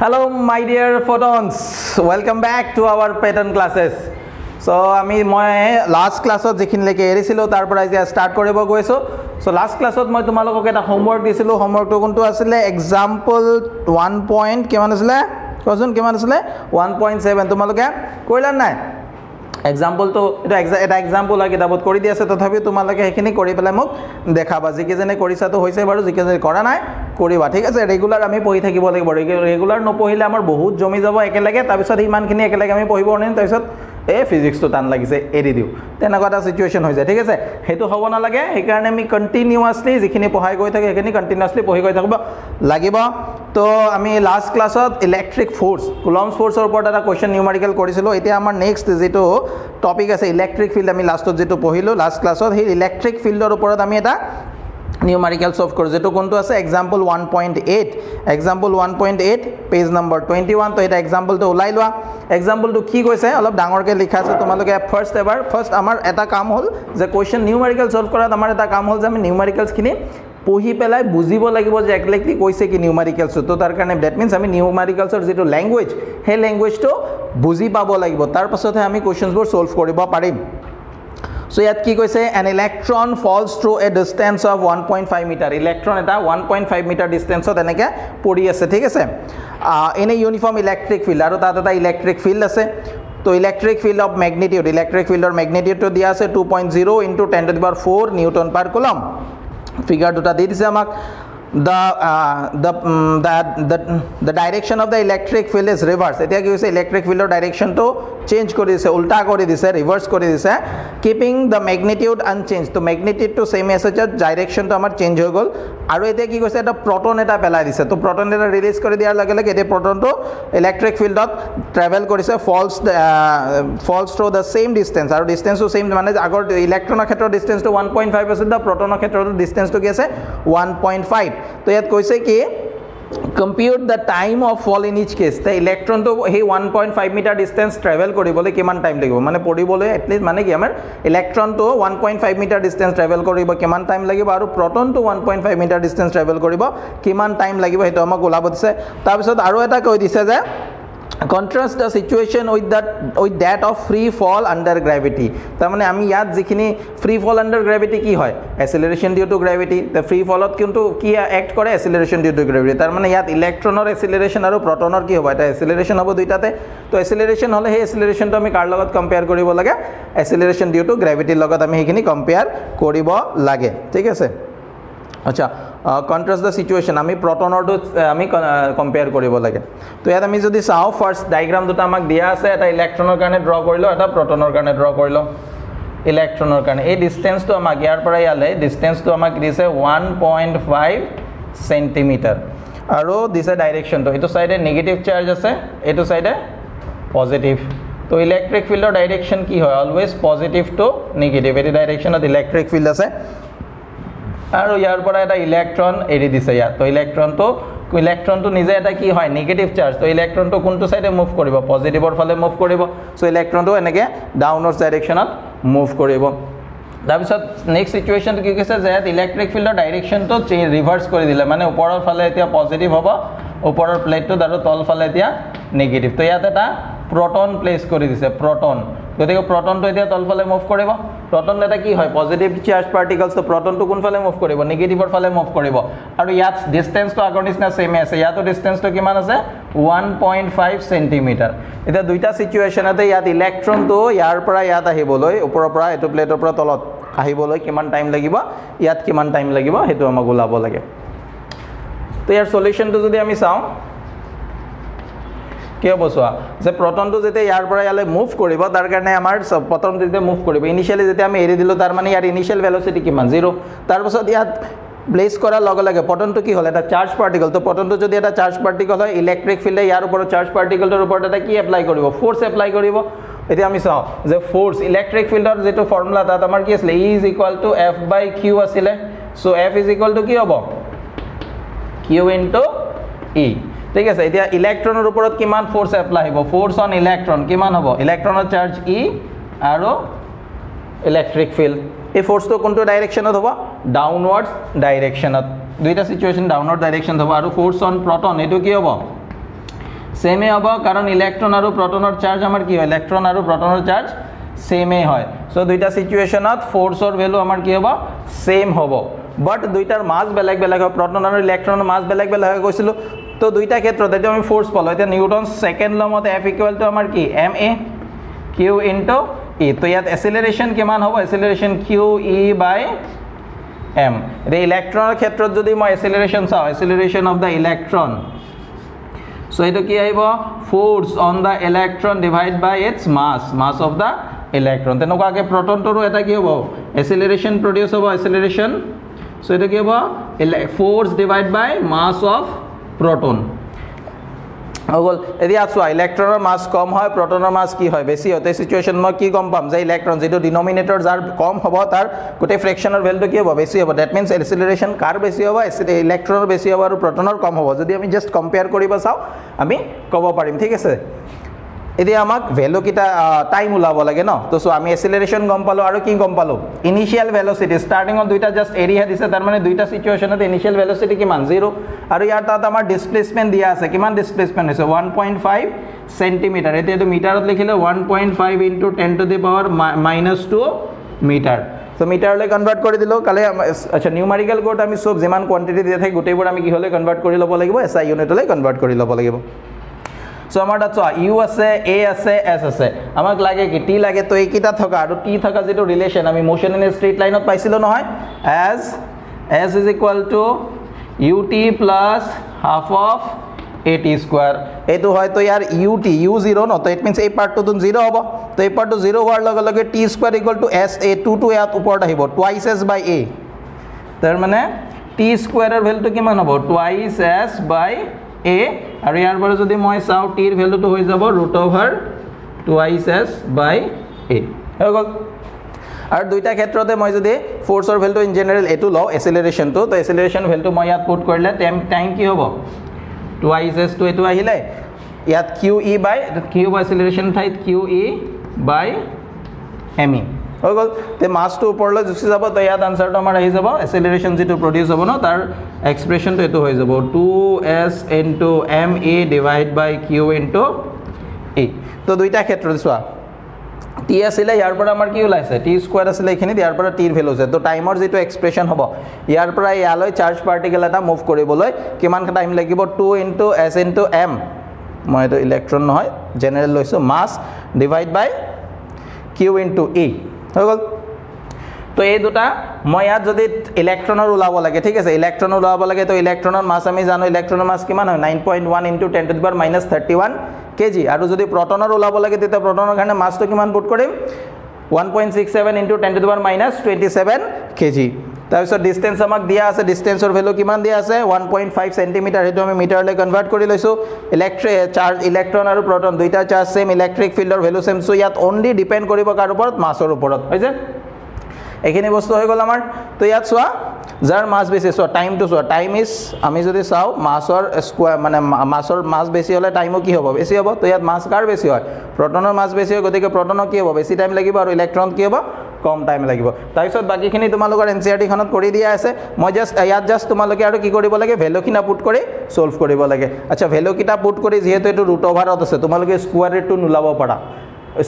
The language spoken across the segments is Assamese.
Hello my dear photons, welcome back to our pattern classes. So মই লাষ্ট ক্লাছত যিখিনিলৈকে এৰিছিলোঁ তাৰ পৰা এতিয়া ষ্টাৰ্ট কৰিব গৈছোঁ. সো লাষ্ট ক্লাছত মই তোমালোকক এটা হোমৱৰ্ক দিছিলোঁ. হোমৱৰ্কটো কোনটো আছিলে? এক্সাম্পল 1 পইণ্ট কিমান আছিলে কোৱাচোন, কিমান আছিলে? 1.7 তোমালোকে কৰিলা নাই? এক্সাম্পলটো এটা এক্সাম্পল হয়, কিতাপত কৰি দি আছে, তথাপিও তোমালোকে সেইখিনি কৰি পেলাই মোক দেখাবা. যিকেইজনে কৰিছাতো হৈছে বাৰু, যিকেইজনে কৰা নাই কৰিবা, ঠিক আছে? ৰেগুলাৰ আমি পঢ়ি থাকিব লাগিব. ৰেগুলাৰ নপঢ়িলে আমাৰ বহুত জমি যাব একেলগে, তাৰপিছত ইমানখিনি একেলগে আমি পঢ়িব নোৱাৰিম, তাৰপিছত এই ফিজিক্সটো টান লাগিছে এৰি দিওঁ, তেনেকুৱা এটা চিটুৱেশ্যন হৈ যায়, ঠিক আছে? সেইটো হ'ব নালাগে। সেইকাৰণে আমি কণ্টিনিউৱাছলি যিখিনি পঢ়াই গৈ থাকে সেইখিনি কণ্টিনিউৱাছলি পঢ়ি গৈ থাকিব লাগিব. তো আমি লাষ্ট ক্লাছত ইলেক্ট্ৰিক ফ'ৰ্চ, কুলম্বছ ফ'ৰ্চৰ ওপৰত এটা কুৱেশ্যন নিউমাৰিকেল কৰিছিলোঁ. এতিয়া আমাৰ নেক্সট যিটো টপিক আছে ইলেক্ট্ৰিক ফিল্ড, আমি লাষ্টত যিটো পঢ়িলোঁ লাষ্ট ক্লাছত, সেই ইলেক্ট্ৰিক ফিল্ডৰ ওপৰত আমি এটা নিউমাৰিকেল সলভ কৰোঁ, যেটো কোনটো আছে? Example 1.8, example 1.8 page number 21. তো এটা এক্সাম্পলটো ওলাই লোৱা. এক্সাম্পলটো কি কৈছে অলপ ডাঙৰকৈ লিখা আছে, তোমালোকে ফাৰ্ষ্ট আমাৰ এটা কাম হ'ল যে কুৱেশ্যন নিউমাৰিকেল সলভ কৰাত আমাৰ এটা কাম হ'ল যে আমি নিউমাৰিকেলছখিনি পঢ়ি পেলাই বুজিব লাগিব যে একজেক্টলি কৈছে কি নিউমাৰিকেলছটো. তো তাৰ কাৰণে ডেট মিনছ আমি নিউমাৰিকেলছৰ যিটো লেংগুৱেজ, সেই লেংগুৱেজটো বুজি পাব লাগিব, তাৰ পাছতহে আমি কুৱেশ্যনছবোৰ সলভ কৰিব পাৰিম. সো ইয়াত কি কৈছে? An electron falls through a distance of 1.5 metre. Electron এটা 1.5 মিটাৰ ডিষ্টেঞ্চত এনেকৈ পৰি আছে, ঠিক আছে? In a uniform electric field, আৰু তাত এটা ইলেক্ট্ৰিক ফিল্ড আছে. তো electric field of magnitude, electric ফিল্ডৰ মেগনিটিউডটো দিয়া আছে 2.0 × 10⁴ নিউটন পাৰ কুলম. ফিগাৰ দুটা দি দিছে আমাক. The direction of the electric field is reverse. এতিয়া কি হৈছে? ইলেক্ট্ৰিক ফিল্ডৰ ডাইৰেকশ্যনটো চেঞ্জ কৰি দিছে, উল্টা কৰি দিছে, ৰিভাৰ্চ কৰি দিছে, কিপিং দ্য মেগনিটিউড আনচেঞ্জ. তো মেগনিটিউডটো ছেম আছে, ডাইৰেকশ্যনটো আমাৰ চেঞ্জ হৈ গ'ল. আৰু এতিয়া কি কৈছে? এটা প্ৰটন এটা পেলাই দিছে. তো প্ৰটন এটা ৰিলিজ কৰি দিয়াৰ লগে লগে এতিয়া প্ৰটনটো ইলেক্ট্ৰিক ফিল্ডত ট্ৰেভেল কৰিছে, ফলছ থ্ৰু দ্য ছেইম ডিষ্টেঞ্চ, আৰু ডিষ্টেঞ্চটো ছেইম, মানে আগৰ ইলেক্ট্ৰনৰ ক্ষেত্ৰত ডিষ্টেঞ্চটো 1.5 আছিল, দ্য প্ৰটনৰ ক্ষেত্ৰত ডিষ্টেঞ্চটো কি আছে? 1.5. তো ইয়াত কৈছে কি compute the time of fall in each case. তে ইলেক্ট্ৰনটো সেই 1.5 মিটাৰ ডিষ্টেঞ্চ ট্ৰেভেল কৰিবলৈ কিমান টাইম লাগিব, মানে পৰিবলৈ এটলিষ্ট, মানে কি আমাৰ ইলেক্ট্ৰনটো 1.5 মিটাৰ ডিষ্টেঞ্চ ট্ৰেভেল কৰিব কিমান টাইম লাগিব, আৰু প্ৰটনটো 1.5 মিটাৰ ডিষ্টেঞ্চ ট্ৰেভেল কৰিব কিমান টাইম লাগিব, সেইটো আমাক ওলাব দিছে. তাৰপিছত আৰু এটা কৈ দিছে যে contrast the situation with that of free fall under gravity. তাৰমানে আমি ইয়াত যিখিনি ফ্ৰী ফল আণ্ডাৰ গ্ৰেভিটি কি হয়? এচিলেৰেশ্যন ডিউ টু গ্ৰেভিটি. ফ্ৰী ফলত কিন্তু কি এক্ট কৰে? এচিলেৰেশ্যন ডিউ টু গ্ৰেভিটি. তাৰমানে ইয়াত ইলেক্ট্ৰনৰ এচিলেৰেশ্যন আৰু প্ৰটনৰ কি হ'ব? এটা এচিলেৰেশ্যন হ'ব দুইটাতে. তো এচিলেৰেশ্যন হ'লে সেই এচিলেৰেশ্যনটো আমি কাৰ লগত কম্পেয়াৰ কৰিব লাগে? এচিলেৰেশ্যন ডিউ টু গ্ৰেভিটিৰ লগত আমি সেইখিনি কম্পেয়াৰ কৰিব লাগে, ঠিক আছে? আচ্ছা, কণ্ট্ৰাষ্ট দ্য চিটুৱেশ্যন, আমি প্ৰটনৰটো আমি কম্পেয়াৰ কৰিব লাগে. তো ইয়াত আমি যদি চাওঁ, ফাৰ্ষ্ট ডায়েগ্ৰাম দুটা আমাক দিয়া আছে, এটা ইলেক্ট্ৰনৰ কাৰণে ড্ৰ কৰিলোঁ, এটা প্ৰটনৰ কাৰণে ড্ৰ কৰিলোঁ. ইলেক্ট্ৰনৰ কাৰণে এই ডিষ্টেঞ্চটো আমাক ইয়াৰ পৰা ইয়ালৈ ডিষ্টেঞ্চটো আমাক দিছে 1.5 চেণ্টিমিটাৰ, আৰু দিছে ডাইৰেকশ্যনটো, এইটো চাইডে নিগেটিভ চাৰ্জ আছে, এইটো চাইডে পজিটিভ. তো ইলেক্ট্ৰিক ফিল্ডৰ ডাইৰেকশ্যন কি হয়? Always positive to negative. এইটো ডাইৰেকশ্যনত ইলেক্ট্ৰিক ফিল্ড আছে, আৰু ইয়াৰ পৰা এটা ইলেক্ট্ৰন এৰি দিছে ইয়াত. তো ইলেক্ট্ৰনটো নিজে এটা কি হয়? Negative charge. তো ইলেক্ট্ৰনটো কোনটো চাইডে মুভ কৰিব? পজিটিভৰ ফালে মুভ কৰিব. চ' ইলেক্ট্ৰনটো এনেকৈ ডাউনৱাৰ্ডছ ডাইৰেকশ্যনত মুভ কৰিব. তাৰপিছত নেক্সট চিটুৱেশ্যনটো কি কৈছে? যে ইয়াত ইলেক্ট্ৰিক ফিল্ডৰ ডাইৰেকশ্যনটো ৰিভাৰ্চ কৰি দিলে, মানে ওপৰৰ ফালে এতিয়া পজিটিভ হ'ব, ওপৰৰ প্লেটটোত, আৰু তলফালে এতিয়া নিগেটিভ. তো ইয়াত এটা প্ৰটন প্লেচ কৰি দিছে, প্ৰটন. গতিকে প্ৰটনটো এতিয়া তলফালে মুভ কৰিব. প্ৰটন এটা কি হয়? Positive charge particles. তো প্ৰটনটো কোনফালে মুভ কৰিব? নিগেটিভৰ ফালে মুভ কৰিব. আৰু ইয়াত ডিষ্টেঞ্চটো আগৰ নিচিনা ছেমে আছে, ইয়াতো ডিষ্টেঞ্চটো কিমান আছে? 1.5 চেণ্টিমিটাৰ. এতিয়া দুইটা চিটুৱেশ্যনতে ইয়াত ইলেক্ট্ৰনটো ইয়াৰ পৰা ইয়াত আহিবলৈ, ওপৰৰ পৰা এইটো প্লেটৰ পৰা তলত আহিবলৈ কিমান টাইম লাগিব, ইয়াত কিমান টাইম লাগিব, সেইটো আমাক ওলাব লাগে. তো ইয়াৰ চলিউশ্যনটো যদি আমি চাওঁ, কি হ'ব চোৱা, যে প্ৰটনটো যেতিয়া ইয়াৰ পৰা ইয়ালৈ মুভ কৰিব, তাৰ কাৰণে আমাৰ প্ৰটনটো যেতিয়া মুভ কৰিব, ইনিচিয়েলি যেতিয়া আমি এৰি দিলোঁ, তাৰ মানে ইয়াৰ ইনিচিয়েল ভেলচিটি কিমান? 0. তাৰপাছত ইয়াত প্লেচ কৰাৰ লগে লগে প্ৰটনটো কি হ'ল? এটা চাৰ্জ পাৰ্টিকল. তো প্ৰটনটো যদি এটা চাৰ্জ পাৰ্টিকল হয়, ইলেক্ট্ৰিক ফিল্ডে ইয়াৰ ওপৰত চাৰ্জ পাৰ্টিকলটোৰ ওপৰত এটা কি এপ্লাই কৰিব? ফ'ৰ্চ এপ্লাই কৰিব. এতিয়া আমি চাওঁ যে ফ'ৰ্চ, ইলেক্ট্ৰিক ফিল্ডৰ যিটো ফৰ্মুলা, তাত আমাৰ কি আছিলে? E = F/Q আছিলে. চ' F = কি হ'ব? Q × E. ঠিক আছে? এতিয়া ইলেক্ট্ৰনৰ ওপৰত কিমান ফ'ৰ্চ এপ্লাই হ'ব? ফ'ৰ্চ অন ইলেক্ট্ৰন কিমান হ'ব? ইলেক্ট্ৰনৰ চাৰ্জ E আৰু ইলেক্ট্ৰিক ফিল্ড, এই ফ'ৰ্চটো কোনটো ডাইৰেকশ্যনত হ'ব? ডাউনৱাৰ্ডছ ডাইৰেকশ্যনত. দুইটা চিটুৱেশ্যন ডাউনৱাৰ্ড ডাইৰেকশ্যন হ'ব. আৰু ফ'ৰ্চ অন প্ৰটন, এইটো কি হ'ব? সেমে হ'ব কাৰণ ইলেক্ট্ৰন আৰু প্ৰটনৰ চাৰ্জ আমাৰ কি হয় ইলেক্ট্ৰন আৰু প্ৰটনৰ চাৰ্জ সেমে হয় সো দুইটা সিচুৱেশনত ফোৰ্সৰ ভ্যালু আমাৰ কি হ'ব সেম হ'ব বাট দুইটাৰ মাস বেলেগ বেলেগ হয় প্ৰটন আৰু ইলেক্ট্ৰনৰ মাস বেলেগ বেলেগ হয় কৈছিল তো দুইটা ক্ষেত্ৰত এতিয়া আমি ফোৰ্স পালো এতিয়া নিউটন সেকেন্ড ল মতে F ইকুৱেল টু আমাৰ কি ma q ইনটু e তো ইয়াত এসিলাৰেশন কিমান হ'ব এসিলাৰেশন q e বাই m ৰে ইলেক্ট্ৰনৰ ক্ষেত্ৰত যদি মই এসিলাৰেশন চাও acceleration of the electron so এটা কি আহিব force on the electron divide by its mass of the electron তেনেকুৱাকে প্ৰটনটোৰো এটা কি হ'ব এসিলাৰেশন প্ৰডিউস হ'ব এসিলাৰেশন সো এটা কি হ'ব force divide by mass of proton ogol edi achwa electronor mass kom hoy protonor mass ki hoy beshi hote situation ma ki kom pam je electron jeto denominator jar kom hobo tar gote fractional value ki hobo beshi hobo that means acceleration kar beshi hobo electronor beshi hobo aru protonor kom hobo jodi ami just compare koriba sao ami kobo parim thik ase এদি আমাক ভ্যালু কিটা টাইম উলাব লাগে ন তো সো আমি এসিলারেশন গম পালো আৰু কি গম পালো ইনিশিয়াল ভেলোসিটি স্টাৰ্টিং অফ দুইটা জাস্ট এৰিয়া দিছে তাৰ মানে দুইটা সিচুয়েশনতে ইনিশিয়াল ভেলোসিটি কিমান 0 আৰু ইয়াৰ তাত আমাৰ ডিসপ্লেসমেন্ট দিয়া আছে কিমান ডিসপ্লেসমেন্ট হৈছে 1.5 সেন্টিমিটাৰ এতে এটো মিটাৰত লিখিলে 1.5 into 10 to the power -2 metre তো মিটাৰলৈ কনভাৰ্ট কৰি দিলো কালে আচ্ছা নিউমেৰিকেল কোড আমি সব যিমান কোয়ান্টিটি দিয়া থাকে গোটেইবোৰ আমি কি হলে কনভাৰ্ট কৰি লব লাগিব এসআই ইউনিটলৈ কনভাৰ্ট কৰি লব লাগিব সো আমাৰ তাত ইউ আছে এ আছে এস আছে আমাক লাগে কি টি লাগে তো এইকিটা থকা আৰু টি থকা যেটো ৰিলেশন আমি মোশন ইন স্ট্ৰেট লাইনত পাইছিলো নহয় as s is equal to ut plus half of at square এটো হয় তো ইয়াৰ ut u0 ন তো ইট মিন্স এই পাৰ্টটো তো 0 হ'ব তো এই পাৰ্টটো 0 হোৱাৰ লগে লগে t square equal to s a 2 to ইয়াত ওপৰত আহিব twice s by a তাৰ মানে t square এৰ ভ্যালুটো কিমান হ'ব twice s by a আৰু ইয়াৰ পৰা যদি মই চাও t এৰ ভ্যালুটো হৈ যাব √2 s by a হৈ গল আৰু দুইটা ক্ষেত্ৰতে মই যদি ফোৰ্সৰ ভ্যালুটো ইন জেনাৰেল এটো লও এসিলাৰেশনটো তো এসিলাৰেশন ভ্যালুটো মই ইয়াত পুট কৰিলে টাইম কি হ'ব 2s to এটো আহিলে ইয়াত qe by কি হ'ব এসিলাৰেশন ঠাইত qe by me হৈ গল তে মাসটো ওপৰলৈ জুচি যাব তো ইয়াত আনসাৰটো আমাৰ আহি যাব এসিলাৰেশন যেটো প্ৰডিউস হ'ব ন তাৰ এক্সপ্ৰেশনটো এটো হৈ যাব 2s into ma divide by q into e তো দুইটা ক্ষেত্ৰত চোৱা t আসলে ইয়াৰ পৰা আমাৰ কি ওলাইছে t স্কয়াৰ আসলে এখিনি ইয়াৰ পৰা t এৰ ভ্যালু আছে তো টাইমৰ যেটো এক্সপ্ৰেশন হ'ব ইয়াৰ পৰা ইয়ালৈ চাৰ্জ পাৰ্টিকেল এটা মুভ কৰিবলৈ কিমান টাইম লাগিব 2 into s into m মই এটো ইলেক্ট্ৰন নহয় জেনাৰেল লৈছো মাস ডিভাইড বাই q into e হৈ গল তো এই দুটা মই ইয়াত যদি ইলেক্ট্ৰনৰ উলাব লাগে ঠিক আছে ইলেক্ট্ৰনৰ উলাব লাগে তো ইলেক্ট্ৰনৰ মাস আমি জানো ইলেক্ট্ৰনৰ মাস কিমান হয় 9.1 into 10 to the power -31 kg আৰু যদি প্ৰটনৰ উলাব লাগে তেতিয়া প্ৰটনৰ কাৰণে মাসটো কিমান পুট কৰিম 1.67 into 10 to the power -27 kg তাৰপিছত ডিসটেন্স আমাক দিয়া আছে ডিসটেন্সৰ ভ্যালু কিমান দিয়া আছে 1.5 সেন্টিমিটাৰ হেতু আমি মিটাৰলৈ কনভাৰ্ট কৰি লৈছো ইলেক্ট্ৰিক চাৰ্জ ইলেক্ট্ৰন আৰু প্ৰটন দুইটা চাৰ্জ সেম ইলেক্ট্ৰিক ফিল্ডৰ ভ্যালু সেম সো ইয়াত অনলি ডিপেন্ড কৰিব কাৰ ওপৰত মাসৰ ওপৰত হৈছে এখিনি বস্তু হৈ গল আমাৰ তো ইয়াত চোৱা যাৰ মাস বেছি চোৱা টাইমটো চোৱা টাইম ইজ আমি যদি চাও মাসৰ স্কয়াৰ মানে মাসৰ মাস বেছি হলে টাইমও কি হ'ব বেছি হ'ব তো ইয়াত মাস কাৰ বেছি হয় প্ৰটনৰ মাস বেছি হয় গতিকে প্ৰটনৰ কি হ'ব বেছি টাইম লাগিব আৰু ইলেক্ট্ৰন কি হ'ব কম টাইম লাগিব তাৰপিছত বাকিখিনি তোমালোকৰ এনসিআৰটি খনত কৰি দিয়া আছে মই জাস্ট ইয়াত জাস্ট তোমালোকে আৰু কি কৰিব লাগে ভ্যালু কিনা পুট কৰি সলভ কৰিব লাগে আচ্ছা ভ্যালু কিটা পুট কৰি যেহেতু এটো √ওভাৰত আছে তোমালোকে স্কয়াৰ ৰুটটো নুলাব পাৰা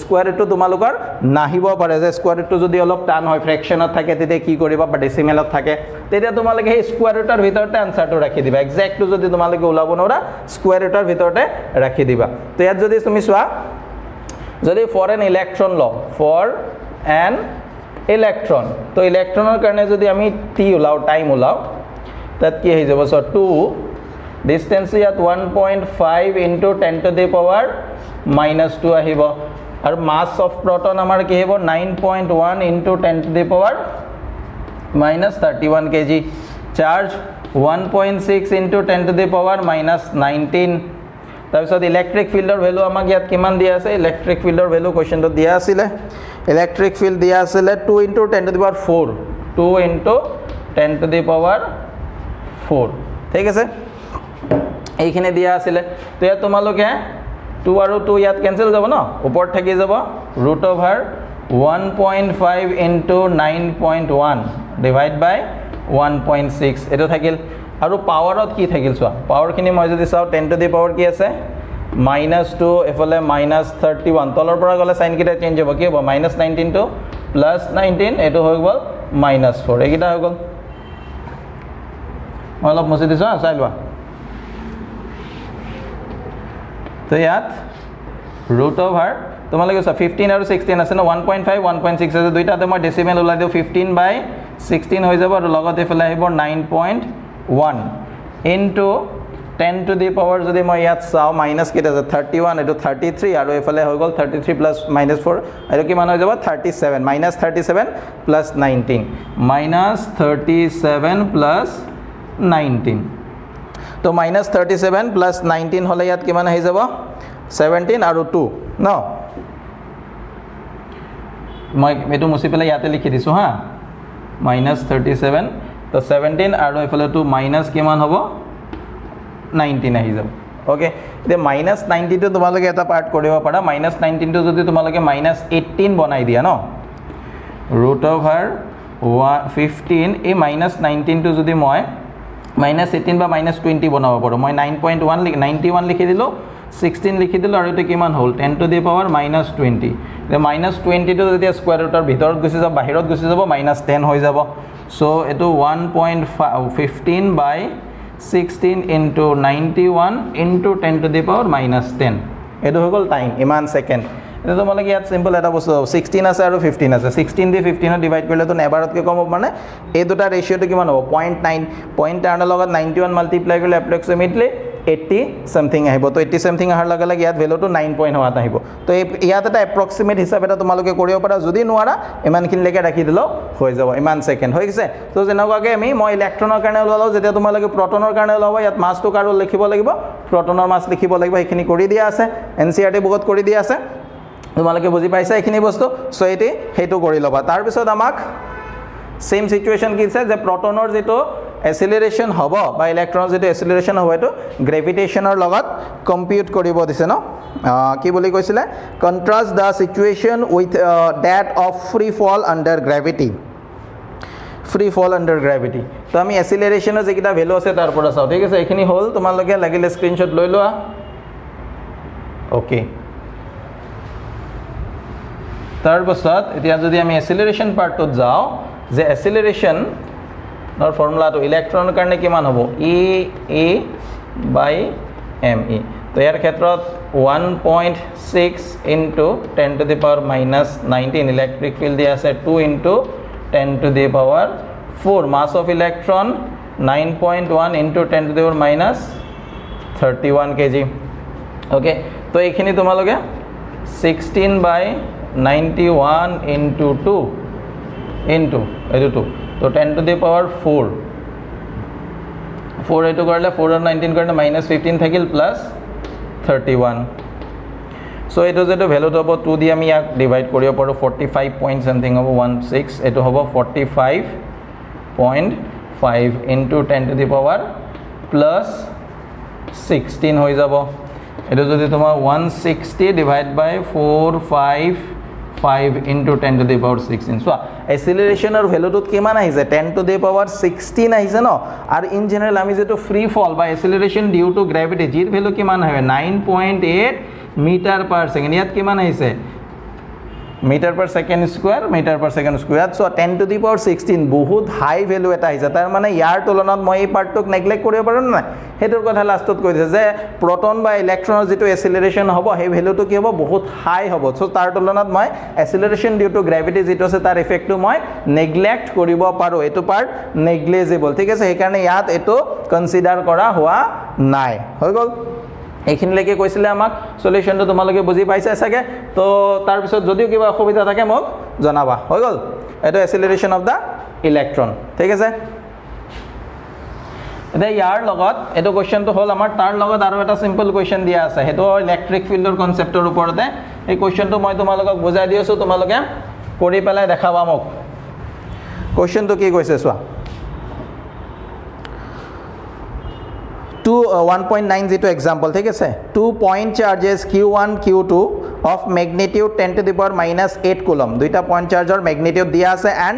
স্কয়াৰ ৰুটটো তোমালোকৰ নাহিব পাৰে যে স্কয়াৰ ৰুটটো যদি অলপ টান হয় ফ্ৰেকশনত থাকে তেতিয়া কি কৰিবা বা ডেসিমেলত থাকে তেতিয়া তোমালোকে এই স্কয়াৰ ৰুটৰ ভিতৰতে আনসাৰটো ৰাখি দিবা এক্সাক্টটো যদি তোমালোকে উলাব নৰা স্কয়াৰ ৰুটৰ ভিতৰতে ৰাখি দিবা তো ইয়াত যদি তুমি চোৱা যদি ফৰ এন ইলেক্ট্ৰন ল ফৰ এন ইলেক্ট্ৰন তো ইলেক্ট্ৰনৰ কাৰণে যদি আমি টি উলাও টাইম উলাও তাত কি হৈ যাব সো 2 ডিসটেন্স ইয়াত 1.5 into 10 to the power -2 আহিব আৰু মাস অফ প্ৰটন আমাৰ কি হ'ব 9.1 into 10 to the power -31 kg charge 1.6 into 10 to the power -19 তাৰপিছত ইলেক্ট্ৰিক ফিল্ডৰ ভ্যালু আমাক ইয়াত কিমান দিয়া আছে ইলেক্ট্ৰিক ফিল্ডৰ ভ্যালু কোৱেশ্চনটো দিয়া আছিল ইলেক্ট্ৰিক ফিল্ড দিয়া আছিল 2 into 10 to the power 4 2 into 10 to the power 4 ঠিক আছে এইখিনি দিয়া আছিল তো ইয়াত তোমালোকে 2 আৰু 2 ইয়াত কেনসেল যাব ন ওপৰত থাকি যাব √1.5 into 9.1 ডিভাইড বাই 1.6 এটো থাকিল আৰু পাৱাৰত কি থাকিল চোৱা পাৱাৰখিনি মই যদি চাও 10 to the power কি আছে -2 এফালে -31 তলৰ পৰা গ'লে সাইন কিটা চেঞ্জ হ'ব কি হ'ব -19 to +19 এটো হৈ গ'ল -4 এইকিটা হৈ গ'ল মই অলপ মুছি দিছো চাই লোৱা তো ইয়াত root over তোমালোকে 15 আৰু 16 আছে ন 1.5 1.6 আছে দুইটাতে মই ডেসিমেল উলাই দিও 15/16 হৈ যাব আৰু লগতে ফেলে আহিব 9.1 into 10 to the power যদি মই ইয়াত চাও মাইনাস কিটা আছে 31 এটো 33 আৰু এফালে হৈ গল 33 plus -4 আৰু কি মান হৈ যাব 37 -37 plus 19 -37 plus 19 তো -37 plus 19 হলে ইয়াত কি মান আহি যাব 17 আৰু 2 ন মই এটো মুছি পেলাই ইয়াতে লিখি দিছো হা -37 তো 17 আৰু এফালে টু মাইনাস কিমান হ'ব 19 আহি যাব ওকে এতিয়া -90 টো তোমালোকে এটা পার্ট কৰিব পাৰা -19 টো যদি তোমালোকে -18 বনাই দিয়া ন √15 এই -19 টো যদি মই -18 বা -20 বনাব পাৰো মই 9.1 91 লিখি দিলো 16 লিখি দিলো আৰু এটা কিমান হ'ল 10 to the power -20 the -20 টো যদি স্কয়ার ৰুটৰ ভিতৰত গুছি যাব বাহিৰত গুছি যাব -10 হৈ যাব সো এটো 1.15 by 16 into 91 into 10 to the power -10 এটো হৈ গল টাইম ইমান সেকেন্ড এটা তোমালোকে ইয়াত সিম্পল এটা বস্তু 16 আছে আৰু 15 আছে 16 দি 15 ডিভাইড কৰিলে তো এবাৰতকৈ কম হ'ব মানে এই দুটা ৰেশিওটো কিমান হ'ব 0.9 পইণ্ট টাৰ্ণৰ লগত 91 মাল্টিপ্লাই কৰিলে এপ্ৰক্সিমেটলি 80 সামথিং আহিব তো 80 সামথিং আহাৰ লগে লগে ইয়াত ভ্যালুটো 9 পইণ্ট হোৱাত আহিব তো ইয়াত এটা এপ্ৰক্সিমেট হিচাপ এটা তোমালোকে কৰিব পাৰা যদি নোৱাৰা ইমানখিনিলৈকে ৰাখি দিলেও হৈ যাব ইমান সেকেন্ড হৈ গৈছে তো যেনেকুৱাকৈ মই ইলেক্ট্ৰনৰ কাৰণে ওলালো যেতিয়া তোমালোকে প্ৰটনৰ কাৰণে ওলাব ইয়াত মাছটো কাৰো লিখিব লাগিব প্ৰটনৰ মাছ লিখিব লাগিব এইখিনি কৰি দিয়া আছে এনসিআৰটি বুকত কৰি দিয়া আছে তোমালোকে বুজি পাইছা এইখিনি বস্তু সো এটি হেতু কৰি লবা তাৰ পিছত আমাক সেম সিচুৱেচন কি আছে যে প্ৰটনৰ যেটো এসিলাৰেশন হ'ব বা ইলেক্ট্ৰনৰ যেটো এসিলাৰেশন হ'ব এটো গ্ৰেভিটেশনৰ লগত কম্পিউট কৰিব দিছে ন কি বুলি কৈছিলে contrast the situation with that of free fall under gravity free fall under gravity তো আমি এসিলাৰেশনৰ যেকিটা ভ্যালু আছে তাৰ পৰা চাও ঠিক আছে এইখিনি হ'ল তোমালোকে লাগিলে স্ক্ৰিনশ্বট লৈ লোৱা ওকে তাৰ পাছত এতিয়া যদি আমি এসিলাৰেশন পাৰ্টত যাও যে এসিলাৰেশন নৰ ফৰ্মুলাটো ইলেক্ট্ৰনৰ কাৰণে কিমান হ'ব E/me তো ইয়াৰ ক্ষেত্ৰত 1.6 into 10 to the power -19 electric field দিয়া আছে 2 into 10 to the power 4 mass of electron 9.1 into 10 to the power -31 kg okay তো এইখিনি তোমালোকে 16/91 into 2 into এটো 2 तो 10 to the power 4 4 এটো করলে 4 আর 19 করলে -15 থাকিল প্লাস 31 সো এটো যেটো ভ্যালু হ'ব 2 দি আমি ইয়াক ডিভাইড কৰিব পাৰো 45 পইণ্ট সামথিং হ'ব 16 এটো হ'ব 45.5 into 10 to the power plus 16 হৈ যাব এটো যদি তোমাৰ 160 divide by 455 into 10 to the power 16 so acceleration or value কিমান আহিছে 10 to the power 16 আহিছে ন আৰু ইন জেনাৰেল আমি যেটো ফ্ৰী ফল বা acceleration due to gravity জিৰ ভ্যালু কিমান হয় 9.8 মিটাৰ পাৰ সেকেন্ড ইয়াত কিমান আহিছে metre per second square so 10 to the power 16 বহুত হাই ভ্যালু এটা আহিছে তাৰ মানে ইয়াৰ তুলনাত মই এই পাৰ্টটোক নেগলেক্ট কৰিব পাৰো না হেতৰ কথা লাষ্টত কৈ দিছে যে প্ৰটন বা ইলেক্ট্ৰনৰ যেটো এসিলাৰেশন হ'ব সেই ভ্যালুটো কি হ'ব বহুত হাই হ'ব সো তাৰ তুলনাত মই এসিলাৰেশন ডিউ টু গ্ৰেভিটি যেটো আছে তাৰ ইফেক্টটো মই নেগলেক্ট কৰিব পাৰো এটো পাৰ্ট নেগলিজিবল ঠিক আছে সেই কাৰণে ইয়াত এটো কনসিডাৰ কৰা হোৱা নাই হৈ গল এইখিনিলৈকে কৈছিলে আমাক সলিউশনটো তোমালোকে বুজি পাইছা সাগে তো তাৰ পিছত যদিও কিবা অসুবিধা থাকে মোক জনাবা হৈ গল এটো এসিলাৰেশন অফ দা ইলেক্ট্ৰন ঠিক আছে এটা ইয়াৰ লগত এটো কোৱেশ্চনটো হল আমাৰ তাৰ লগত আৰু এটা সিম্পল কোৱেশ্চন দিয়া আছে হেতু ইলেক্ট্ৰিক ফিল্ডৰ কনসেপ্টৰ ওপৰতে এই কোৱেশ্চনটো মই তোমালোকক বুজাই দিছো তোমালোকে কৰি পেলাই দেখাবা মোক কোৱেশ্চনটো কি কৈছে চোৱা 1.9 যেটো एग्जांपल ঠিক আছে 2 point charges q1 q2 of magnitude 10 to the power -8 coulomb দুইটা পয়েন্ট চাৰ্জৰ ম্যাগনিটিউড দিয়া আছে and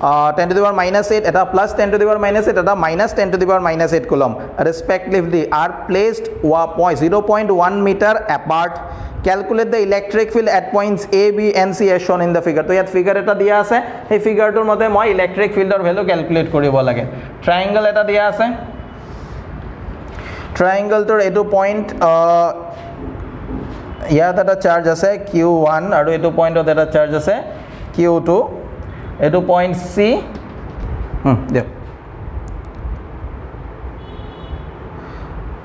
10 to the power minus 8 eta plus 10 to the power minus 8 eta minus 10 to the power minus 8 coulomb respectively are placed 0.1 meter apart. Calculate the electric field at points A, B and C as shown in the figure. তো ইয়াত ফিগার এটা দিয়া আছে, এই ফিগাৰটোৰ মতে মই ইলেক্ট্ৰিক ফিল্ডৰ ভ্যালু ক্যালকুলেট কৰিব লাগে। ট্ৰায়াঙ্গল এটা দিয়া আছে, ট্ৰায়াঙ্গলটোৰ এটো পয়েন্ট ইয়াত এটা চাৰ্জ আছে Q1 আৰু এটো পয়েন্টত এটা চাৰ্জ আছে Q2, এটো পয়েন্ট C দিও।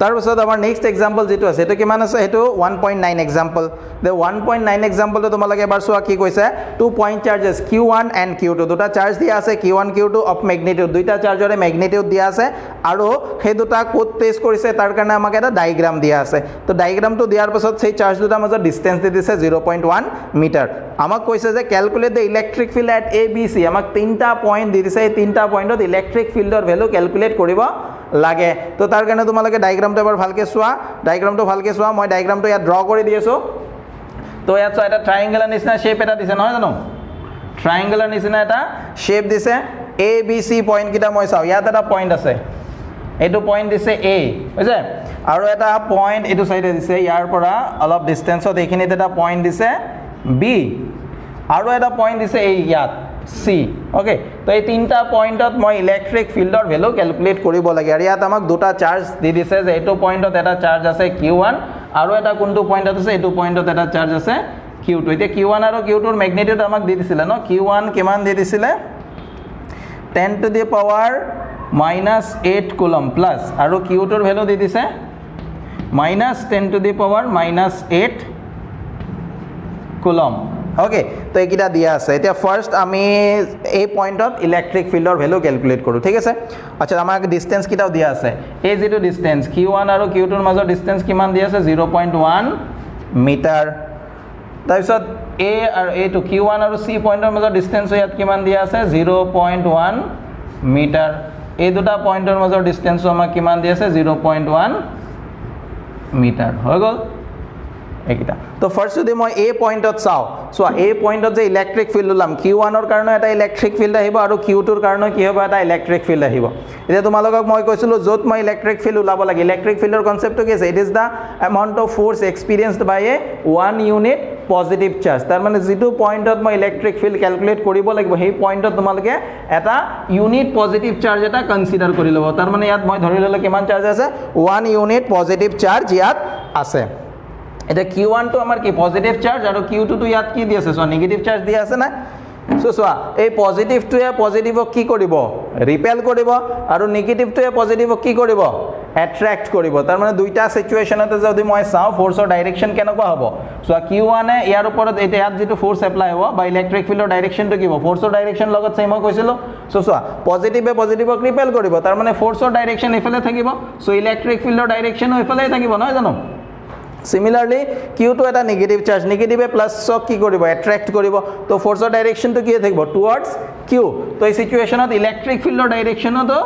তাৰপিছত আমাৰ নেক্সট এক্সাম্পল যেটো আছে, এটো কিমান আছে, এটো 1.9 এক্সাম্পল। দে 1.9 এক্সাম্পলটো তোমালোকে এবাৰ চোৱা কি কৈছে, 2 point charges Q1 and Q2, দুটা চাৰ্জ দিয়া আছে Q1 Q2 অফ মেগনিটিউড, দুইটা চাৰ্জৰে মেগনিটিউড দিয়া আছে আৰু সেই দুটা ক'ত টেষ্ট কৰিছে তাৰ কাৰণে আমাক এটা ডায়াগ্ৰাম দিয়া আছে। তো ডায়াগ্ৰামটো দিয়াৰ পাছত সেই চাৰ্জ দুটাৰ মাজত ডিষ্টেন্স দি দিছে 0.1 মিটাৰ। আমাক কৈছে যে calculate the electric field at A B C, আমাক তিনটা পইণ্ট দি দিছে, এই তিনটা পইণ্টত ইলেক্ট্ৰিক ফিল্ডৰ ভ্যালু ক্যালকুলেট কৰিব লাগে। তো তাৰ কাৰণে তোমালোকে ডায়াগ্ৰামটো এবাৰ ভালকে চোৱা, ডায়াগ্ৰামটো ভালকে চোৱা। মই ডায়াগ্ৰামটো ইয়াত ড্ৰ কৰি দি আছো। তো ইয়াত চোৱা, এটা ট্ৰায়াঙ্গেলৰ নিচিনা শেপ এটা দিছে নহয় জানো, ট্ৰায়াঙ্গেলৰ নিচিনা এটা শেপ দিছে। A B C পইণ্ট কিটা মই চাওঁ, ইয়াত এটা পইণ্ট আছে, এইটো পইণ্ট দিছে A হৈছে, আৰু এটা পইণ্ট এইটো সাইডে দিছে, ইয়াৰ পৰা অলপ ডিসটেন্সত এইখিনিত এটা পইণ্ট দিছে B, আৰু এটা পইণ্ট দিছে এই ইয়াত C। ওকে, তো এই তিনটা পইণ্টত মই ইলেক্ট্ৰিক ফিল্ডৰ ভ্যালু ক্যালকুলেট কৰিব লাগে। আৰু ইয়াত আমাক দুটা চাৰ্জ দি দিছে যে এইটো পইণ্টত এটা চাৰ্জ আছে Q1 আৰু এটা কোনটো পইণ্টত আছে, এইটো পইণ্টত এটা চাৰ্জ আছে Q2। এতিয়া Q1 আৰু Q2ৰ ম্যাগনিটিউড আমাক দি দিছিলে ন, Q1 কিমান দি দিছিলে 10 to the power minus 8 coulomb plus, আৰু Q2ৰ ভ্যালু দি দিছে minus 10 to the power minus 8 coulomb। Okay, তো এইকিটা দিয়া আছে। এতিয়া ফার্স্ট আমি এই পয়েন্টত ইলেক্ট্রিক ফিল্ডৰ ভ্যালু ক্যালকুলেট কৰো, ঠিক আছে। আচ্ছা, আমাক ডিসটেন্স কিটাও দিয়া আছে, এই যেটো ডিসটেন্স Q1 আৰু Q2ৰ মাজৰ ডিসটেন্স কিমান দিয়া আছে 0.1 মিটাৰ। তাৰপিছত A আৰু A2 Q1 আৰু C পয়েন্টৰ মাজৰ ডিসটেন্স ইয়াত কিমান দিয়া আছে 0.1 মিটাৰ। এই দুটা পয়েন্টৰ মাজৰ ডিসটেন্স আমাক কিমান দিয়া আছে 0.1 মিটাৰ হৈ গ'ল এইকিটা। তো ফার্স্ট যদি মই A পয়েন্টত চাও, সো A পয়েন্টত যে ইলেক্ট্রিক ফিল্ড উলাম, Q1 ৰ কাৰণে এটা ইলেক্ট্ৰিক ফিল্ড আহিব আৰু Q2ৰ কাৰণে কি হ'ব, এটা ইলেক্ট্রিক ফিল্ড আহিব। এতিয়া তোমালোকক মই কৈছিলো য'ত মই ইলেক্ট্রিক ফিল্ড উলাব লাগে, ইলেক্ট্রিক ফিল্ডৰ কনসেপ্টটো কি আছে, it is the amount of force experienced by a 1 unit positive charge. তাৰ মানে যেটো পয়েন্টত মই ইলেক্ট্ৰিক ফিল্ড ক্যালকুলেট কৰিব লাগিব, সেই পয়েন্টত তোমালোকে এটা ইউনিট পজিটিভ চাৰ্জ এটা কনসিডাৰ কৰি ল'ব। তাৰ মানে ইয়াত মই ধৰি ল'লে কিমান চাৰ্জ আছে 1 ইউনিট পজিটিভ চাৰ্জ ইয়াত আছে। এটা Q1 তো আমাৰ কি পজিটিভ চাৰ্জ, আৰু Q2 তো ইয়াত কি দি আছে সো নেগেটিভ চাৰ্জ দি আছে না। সো সোয়া এই পজিটিভটোৱে পজিটিভক কি কৰিব, ৰিপেল কৰিব, আৰু নেগেটিভটোৱে পজিটিভক কি কৰিব, এট্ৰাক্ট কৰিব। তাৰ মানে দুইটা সিচুৱেশনতে যদি মই চাও ফোৰ্সৰ ডাইৰেকশন কেনেকুৱা হ'ব, সো Q1 এ ইয়াৰ ওপৰত এটা ইয়াত যেটো ফোৰ্স এপ্লাই হ'ব বা ইলেক্ট্ৰিক ফিল্ডৰ ডাইৰেকশনটো কি হ'ব, ফোৰ্সৰ ডাইৰেকশন লগত সেম মই কৈছিলো। সো সোয়া পজিটিভে পজিটিভক ৰিপেল কৰিব, তাৰ মানে ফোৰ্সৰ ডাইৰেকশন ইফালে থাকিব, সো ইলেক্ট্ৰিক ফিল্ডৰ ডাইৰেকশনো ইফালে থাকিব নহয় জানো। Similarly Q2 এটা নেগেটিভ চাৰ্জ, নেগেটিভে প্লাসক কি কৰিব, এট্ৰাক্ট কৰিব। তো ফোৰ্সৰ ডাইৰেকশনটো কি থাকিব টুৱাৰ্ডছ Q। তো এই সিচুৱেশনত ইলেক্ট্ৰিক ফিল্ডৰ ডাইৰেকশনটো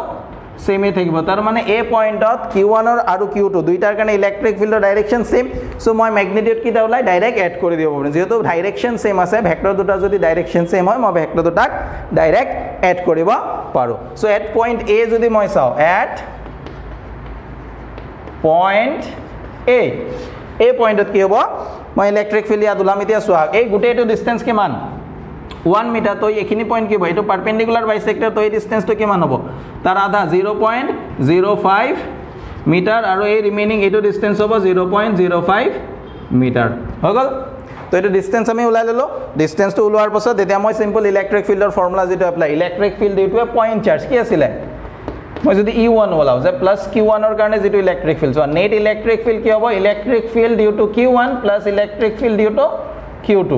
সেমে থাকিব। তাৰ মানে এই পয়েন্টত Q1 আৰু Q2 দুইটাৰ কাৰণে ইলেক্ট্ৰিক ফিল্ডৰ ডাইৰেকশন সেম। সো মই ম্যাগনিটিউড কিটা ওলাই ডাইৰেক্ট এড কৰি দিব পাৰিম, যেহেতু ডাইৰেকশন সেম আছে, ভেক্টৰ দুটা যদি ডাইৰেকশন সেম হয় মই ভেক্টৰ দুটাক ডাইৰেক্ট এড কৰিব পাৰো। সো এট পয়েন্ট A যদি মই চাও, এট পয়েন্ট A, এই পয়েন্টত কি হ'ব, মই ইলেক্ট্ৰিক ফিল্ড ইয়াত উলাম। এতিয়া চোৱা এই গোটেইটো ডিসটেন্স কিমান 1 মিটাৰ। তো এইখিনি পয়েন্ট কি হ'ব, এইটো পাৰপেন্ডিকুলাৰ বাইসেক্টৰ, তো এই ডিসটেন্সটো কিমান হ'ব, তাৰ আধা 0.05 মিটাৰ, আৰু এই ৰিমেইনিং এইটো ডিসটেন্স হ'ব 0.05 মিটাৰ হৈ গ'ল। তো এইটো ডিসটেন্স আমি উলাই ললো। ডিসটেন্সটো উলোৱাৰ পাছত এতিয়া মই সিম্পল ইলেক্ট্ৰিক ফিল্ডৰ ফৰ্মুলা যেটো apply, electric field due to a point charge কি আছিল, মই যদি E1 ওলাও যে প্লাস Q1 ৰ কাৰণে যেটো electric field, so net electric field কি হ'ব, electric field due to Q1 plus electric field due to Q2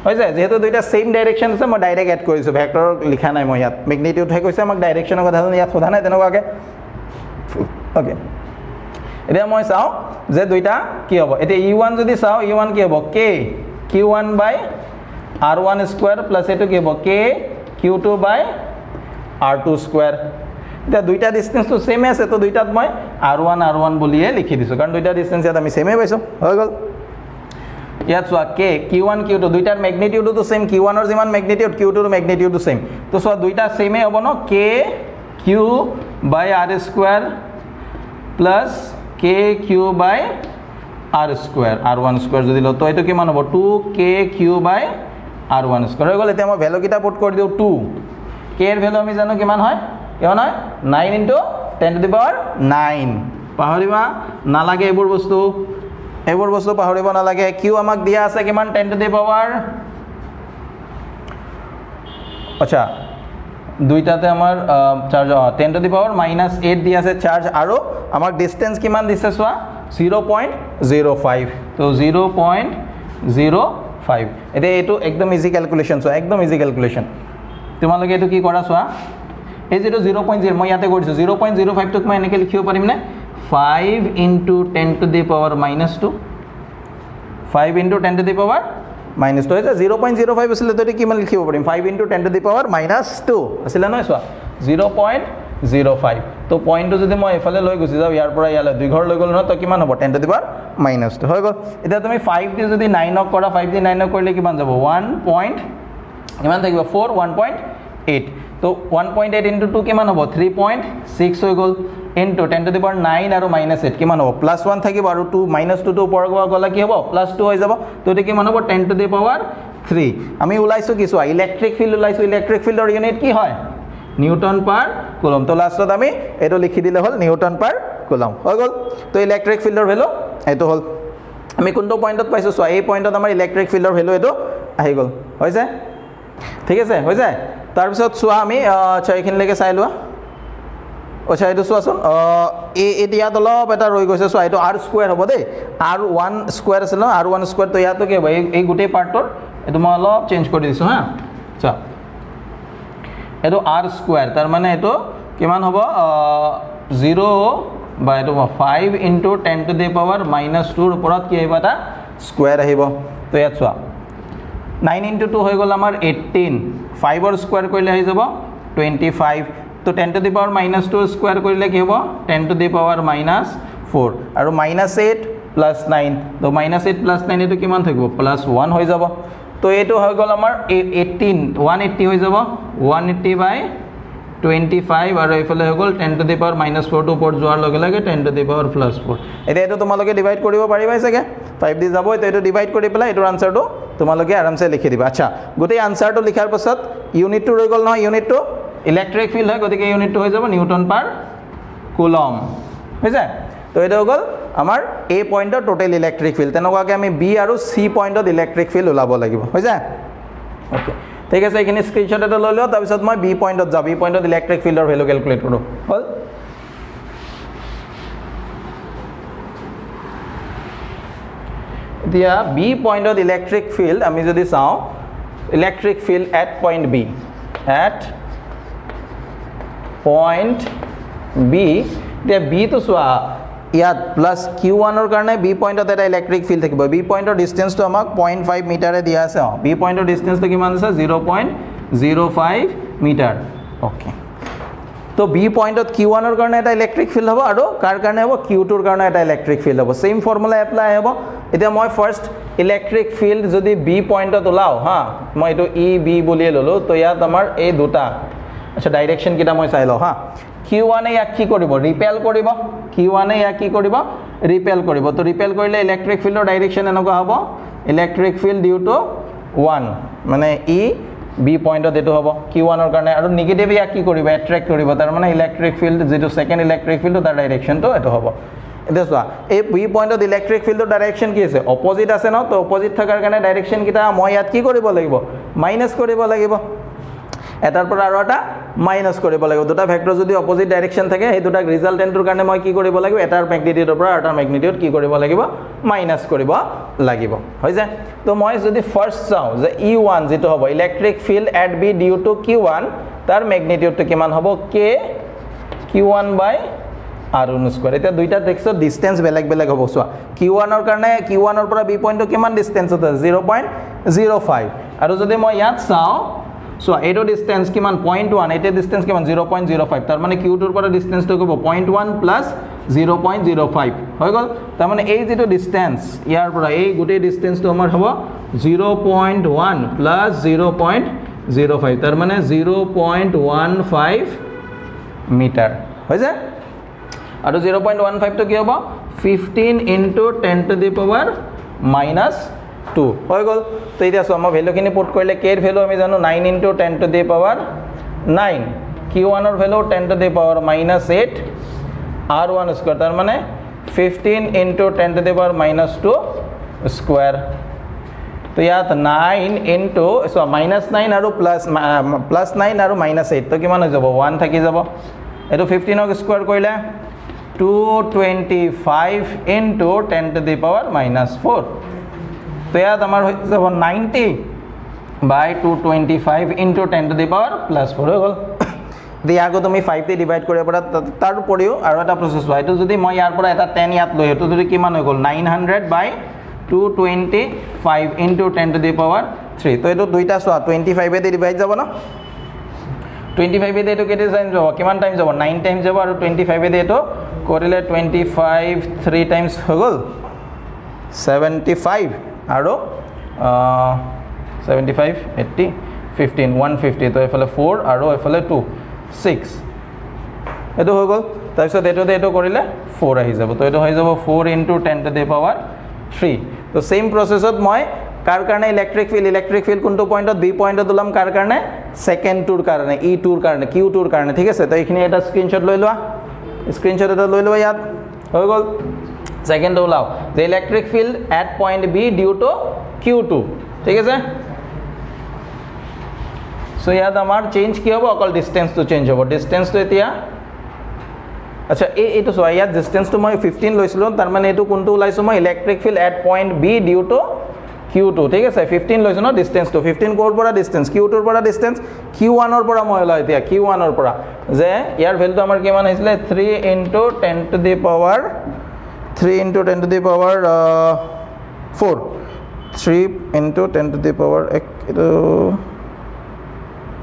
হৈ যায়। যেহেতু দুইটা সেম ডাইৰেকশন আছে মই ডাইৰেক্ট এড কৰিছো, ভেক্টৰ লিখা নাই মই ইয়াত, ম্যাগনিটিউড হে কৈছে, আমাক ডাইৰেকশনৰ কথা ইয়াত সোধা নাই তেনেকুৱাকে। ওকে, এতিয়া মই চাও যে দুইটা কি হ'ব। এতিয়া E1 যদি চাও, E1 কি হ'ব K Q1 বাই R1 স্কয়াৰ প্লাস এটো কি হ'ব K Q2 বাই R2 স্কয়াৰ। এতিয়া দুইটা ডিসটেন্স তো সেম আছে, তো দুইটাত মই R1 বুলিয়ে লিখি দিছো, কাৰণ দুইটা ডিসটেন্স ইয়াত আমি সেমে পাইছো হৈ গ'ল। ইয়াত চোৱা k q1 q2 দুইটাৰ ম্যাগনিটিউডো তো সেম q1 ৰ যিমান ম্যাগনিটিউড q2 ৰ ম্যাগনিটিউডো সেম তো চোৱা দুইটা সেমে হ'ব ন k q by r square plus k q by r square r1 square যদি ল তো এটো কিমান হ'ব 2k q by r1 square হৈ গ'ল এতিয়া মই ভ্যালু কিটা পুট কৰি দিও 2 k এর ভ্যালু আমি জানো কিমান হয় কিমান হয় 9 into 10 to the power 9 পাহৰিবা নালাগে এইবোৰ বস্তু পাহৰিব নালাগে q আমাক দিয়া আছে কিমান 10 to the power আচ্ছা দুইটাতে আমাৰ চাৰ্জ 10 to the power -8 দিয়া আছে চাৰ্জ আৰু আমাক ডিসটেন্স কিমান দিছে সোয়া 0.05 তো 0.05 এটা এটো একদম ইজি ক্যালকুলেশন সো একদম ইজি ক্যালকুলেশন তোমালোকে এটো কি কৰা সোয়া এই যেটো 0.0 মই ইয়াতে কৰিছো 0.05 টক মই এনেকে লিখিব পাৰিম নে 5 into 10 to the power -2 5 into 10 to the power -2 হৈছে 0.05 আছিল তো কি মান লিখিব পাৰিম 5 into 10 to the power -2 আছিল নহয় সোয়া 0.05 তো পয়েন্টটো যদি মই এফালে লৈ গুছি যাও ইয়াৰ পৰা ইয়ালে দুই ঘৰ লৈ গল ন তো কিমান হ'ব 10 to the power -2 হৈ গল এতিয়া তুমি 5 দি যদি 9 কৰা 5 দি 9 কৰিলে কিমান যাব 1 point কিমান থাকিব 4 1.8 তো 1.8 into 2 কিমান হ'ব 3.6 হৈ গল into 10 to the power 9 আৰু -8 কিমান হ'ব +1 থাকিব আৰু 2 -2 টো ওপৰ গলা কি হ'ব +2 হৈ যাব তো এটা কিমান হ'ব 10 to the power 3 আমি উলাইছো কি সোয়া ইলেক্ট্রিক ফিল্ড উলাইছো ইলেক্ট্রিক ফিল্ডৰ ইউনিট কি হয় নিউটন পার কুলম তো লাস্টত আমি এটো লিখি দিলে হল নিউটন পার কুলম হৈ গল তো ইলেক্ট্রিক ফিল্ডৰ ভ্যালু এটো হল আমি কোনটো পয়েন্টত পাইছো সোয়া এই পয়েন্টত আমাৰ ইলেক্ট্ৰিক ফিল্ডৰ ভ্যালু এটো আহি গল হৈছে ঠিক আছে হৈ যায় তাৰ পিছত সোয়া আমি চাইখিন লৈকে চাই লোৱা আচ্ছা এটো সোয়াচোন এতিয়া অলপ এটা ৰৈ গৈছে সোয়া এটো r স্কয়ার হ'ব দেই r1 স্কয়ার আছে ন r1 স্কয়ার তো ইয়াতো কি হ'ব এই গোটেই পাৰ্টৰ এটো মই অলপ চেঞ্জ কৰি দিছো হা আচ্ছা এটো r স্কয়ার তার মানে এটো কিমান হ'ব 0 বা এটো 5 into 10 to the power -2 ৰ ওপৰত কি আহিব এটা স্কয়াৰ আহিব তো ইয়াত চোৱা 9 into 2 হৈ গল আমাৰ 18 5 ৰ স্কয়াৰ কৰিলে আহি যাব 25 তো 10 to the power -2 স্কয়াৰ কৰিলে কি হ'ব 10 to the power -4 আৰু -8 + 9 তো -8 + 9 এটো কিমান থাকিব +1 হৈ যাব তো এটো হৈ গল আমাৰ 18 180 হৈ যাব 180 by 25 আৰু এফালে হৈ গল 10 to the power -4 টো ওপৰ যোৱাৰ লগে লগে 10 to the power +4 এটা এটো তোমালোকে ডিভাইড কৰিব পাৰিবা চাগে 5 দি যাব তো এটো ডিভাইড কৰি পেলাই এটোৰ আনসাৰটো তোমালোকে আৰামসে লিখি দিবা আচ্ছা গোটেই আনসাৰটো লিখাৰ পাছত ইউনিটটো ৰৈ গল নহয় ইউনিটটো ইলেক্ট্রিক ফিল্ড হয় গতিকে ইউনিটটো হৈ যাব নিউটন পার কুলম হৈছে তো এটা হৈ গল আমাৰ এ পয়েন্টৰ টোটাল ইলেক্ট্ৰিক ফিল্ড তেনেকুৱাকে আমি বি আৰু সি পয়েন্টত ইলেক্ট্রিক ফিল্ড ওলাব লাগিব হৈছে ওকে ঠিক আছে এখানে স্ক্রিনশট এটা লৈ লও তাৰ পিছত মই বি পয়েন্টত যাব বি পয়েন্টত ইলেক্ট্ৰিক ফিল্ডৰ ভ্যালু ক্যালকুলেট কৰো হল দিয়া বি পয়েন্টত ইলেক্ট্রিক ফিল্ড আমি যদি চাও electric field at point b at point b দিয়া b তো সোয়া ইয়াত প্লাস q1 ৰ কাৰণে b পয়েন্টত এটা ইলেক্ট্ৰিক ফিল্ড থাকিব b পয়েন্টৰ ডিসটেন্স তো আমাক 0.5 মিটাৰে দিয়া আছে b পয়েন্টৰ ডিসটেন্স তো কিমান আছে 0.05 মিটাৰ ওকে তো b পয়েন্টত q1 ৰ কাৰণে এটা ইলেক্ট্ৰিক ফিল্ড হ'ব আৰু কাৰ কাৰণে হ'ব q2 ৰ কাৰণে এটা ইলেক্ট্ৰিক ফিল্ড হ'ব সেম ফৰ্মুলা এপ্লাই হ'ব এতিয়া মই ফাৰ্স্ট ইলেক্ট্রিক ফিল্ড যদি b পয়েন্টত ওলাও হা মই এটো e b বুলিয়ে ললো তো ইয়াত আমাৰ এই দুটা আচ্ছা ডাইৰেকশন কিটা মই চাই লও হা q1 এ ইয়াক কি কৰিব ৰিপেল কৰিব q1 এ ইয়াক কি কৰিব ৰিপেল কৰিব তো ৰিপেল কৰিলে ইলেক্ট্ৰিক ফিল্ডৰ ডাইৰেকশন এনেকুৱা হ'ব ইলেক্ট্রিক ফিল্ড ডিউ টু 1 মানে e b পয়েন্টত এটো হ'ব q1 ৰ কাৰণে আৰু নেগেটিভ ইয়াক কি কৰিব এট্ৰাক্ট কৰিব তাৰ মানে ইলেক্ট্ৰিক ফিল্ড যেটো সেকেন্ড ইলেক্ট্ৰিক ফিল্ড তাৰ ডাইৰেকশন তো এটো হ'ব এটা চোৱা এই বি পয়েন্টত ইলেক্ট্ৰিক ফিল্ডৰ ডাইৰেকশন কি আছে অপোজিট আছে ন তো অপোজিট থাকাৰ কাৰণে ডাইৰেকশন কিটা মই ইয়াত কি কৰিব লাগিব মাইনাস কৰিব লাগিব এটাৰ পৰা আৰু এটা মাইনাস কৰিব লাগিব দুটা ভেক্টৰ যদি অপোজিট ডাইৰেকশন থাকে এই দুটা ৰিজাল্টেন্টৰ কাৰণে মই কি কৰিব লাগিব এটাৰ ম্যাগনিটিউডৰ পৰা এটাৰ ম্যাগনিটিউড কি কৰিব লাগিব মাইনাস কৰিব লাগিব হৈ যায় তো মই যদি ফাৰ্স্ট চাও যে e1 যেটো হ'ব electric field at b due to q1 তাৰ ম্যাগনিটিউডটো কিমান হ'ব k q1 বাই r1 স্কয়ার এটা দুইটা দেখছো ডিসটেন্স বেলেগ বেলেগ হ'ব সোয়া q1 ৰ কাৰণে q1 ৰ পৰা b পয়েন্ট কিমান ডিসটেন্স আছে 0.05 আৰু যদি মই ইয়াত চাও সো এটো ডিসটেন্স কিমান 0.1 এটা ডিসটেন্স কিমান 0.05 তার মানে q2 ৰ পৰা ডিসটেন্সটো কব 0.1 প্লাস 0.05 হৈ গ'ল তাৰ মানে এই যেটো ডিসটেন্স ইয়াৰ পৰা এই গুটে ডিসটেন্সটো আমাৰ হ'ব 0.1 প্লাস 0.05 তাৰ মানে 0.15 মিটাৰ হৈ যায় আৰু 0.15 তো কি হ'ব 15 into 10 to the power minus 2 হৈ গ'ল তো এতিয়া সো আমাৰ ভ্যালুখিনি পুট কৰিলে k এর ভ্যালু আমি জানো 9 into 10 to the power 9 q1 এর value 10 to the power minus 8 r1 square তার মানে 15 into 10 to the power minus 2 square তো ইয়াত 9 into সো minus 9 আৰু plus 9 আৰু minus 8 তো কিমান হৈ যাব 1 থাকি যাব এটো 15 ক স্কয়ার কৰিলে 225 into 10 to the power minus 4 তো ইয়াত আমাৰ হৈ যাব 90 by 225 into 10 to the power plus 4 হৈ গ'ল দিয়া আগো তুমি 5 তে ডিভাইড কৰিব পাৰা তাৰ উপৰিও আৰু এটা প্ৰসেস হয় এটো যদি মই ইয়াৰ পৰা এটা 10 ইয়াত লৈ এটো যদি কিমান হৈ গ'ল 900 by 225 into 10 to the power 3 তো এটো দুইটা সোয়া 25 এ ডিভাইড যাব না 25 এ এটো কেতে টাইমস যাব কিমান টাইম যাব 9 টাইমস যাব আৰু 25 এ এটো কৰিলে 25 3 টাইমস হৈ গ'ল 75 আৰু 75 80 15 150 তো এফালে 4 আৰু এফালে 2 6 এটো হৈ গ'ল তাৰপিছত এটো কৰিলে 4 আহি যাব তো এটো হৈ যাব 4 into 10 to the power 3 তো সেম প্ৰসেছত মই কাৰ কাৰণে ইলেক্ট্ৰিক ফিল্ড কোনটো পয়েন্টত বি পয়েন্টত উলাম কাৰ কাৰণে সেকেন্ড টুৰ কাৰণে ই টুৰ কাৰণে কিউ টুৰ কাৰণে ঠিক আছে তো এইখিনি এটা স্ক্ৰিনশ্বট লৈ লোৱা স্ক্ৰিনশ্বট এটা লৈ লোৱা ইয়াত হৈ গ'ল সেকেন্ড ওলাও the electric field at point b due to q2 ঠিক আছে সো ইয়াত আমাৰ চেঞ্জ কি হ'ব অকল ডিসটেন্স তো চেঞ্জ হ'ব ডিসটেন্স তো এতিয়া আচ্ছা এইটো সো ইয়াত ডিসটেন্স তো মই 15 লৈছিলো তাৰ মানে এটো কোনটো ওলাইছো মই electric field at point b due to q2 ঠিক আছে 15 লৈছো ন ডিসটেন্স তো 15 কোৰ পৰা ডিসটেন্স q2 ৰ পৰা ডিসটেন্স q1 ৰ পৰা মই ওলাই এতিয়া q1 ৰ পৰা যে ইয়াৰ ভ্যালুটো আমাৰ কিমান আহিছিলে 3 into 10 to the power 3 into 10 to the power 4 3 into 10 to the power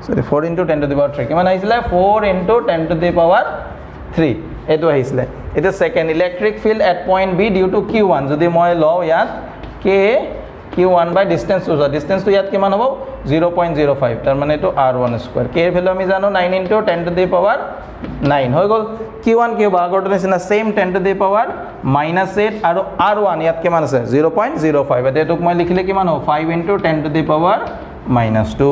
sorry 4 into 10 to the power 3 কিমান আহিছিলে 4 into 10 to the power 3 এটো আহিছিলে এটা second electric field at point b due to q1 যদি মই লও ইয়াত k q1 by distance তো ইয়াত কিমান হ'ব 0.05 তাৰ মানে এটো r1 স্কয়ার k এর ভ্যালু আমি জানো 9 into 10 to the power 9 হৈ গ'ল q1 কি হ'ব আগৰটো নিচিনা সেম 10 to the power -8 আৰু r1 ইয়াত কিমান আছে 0.05 এটোক মই লিখিলে কিমান হ'ব 5 into 10 to the power -2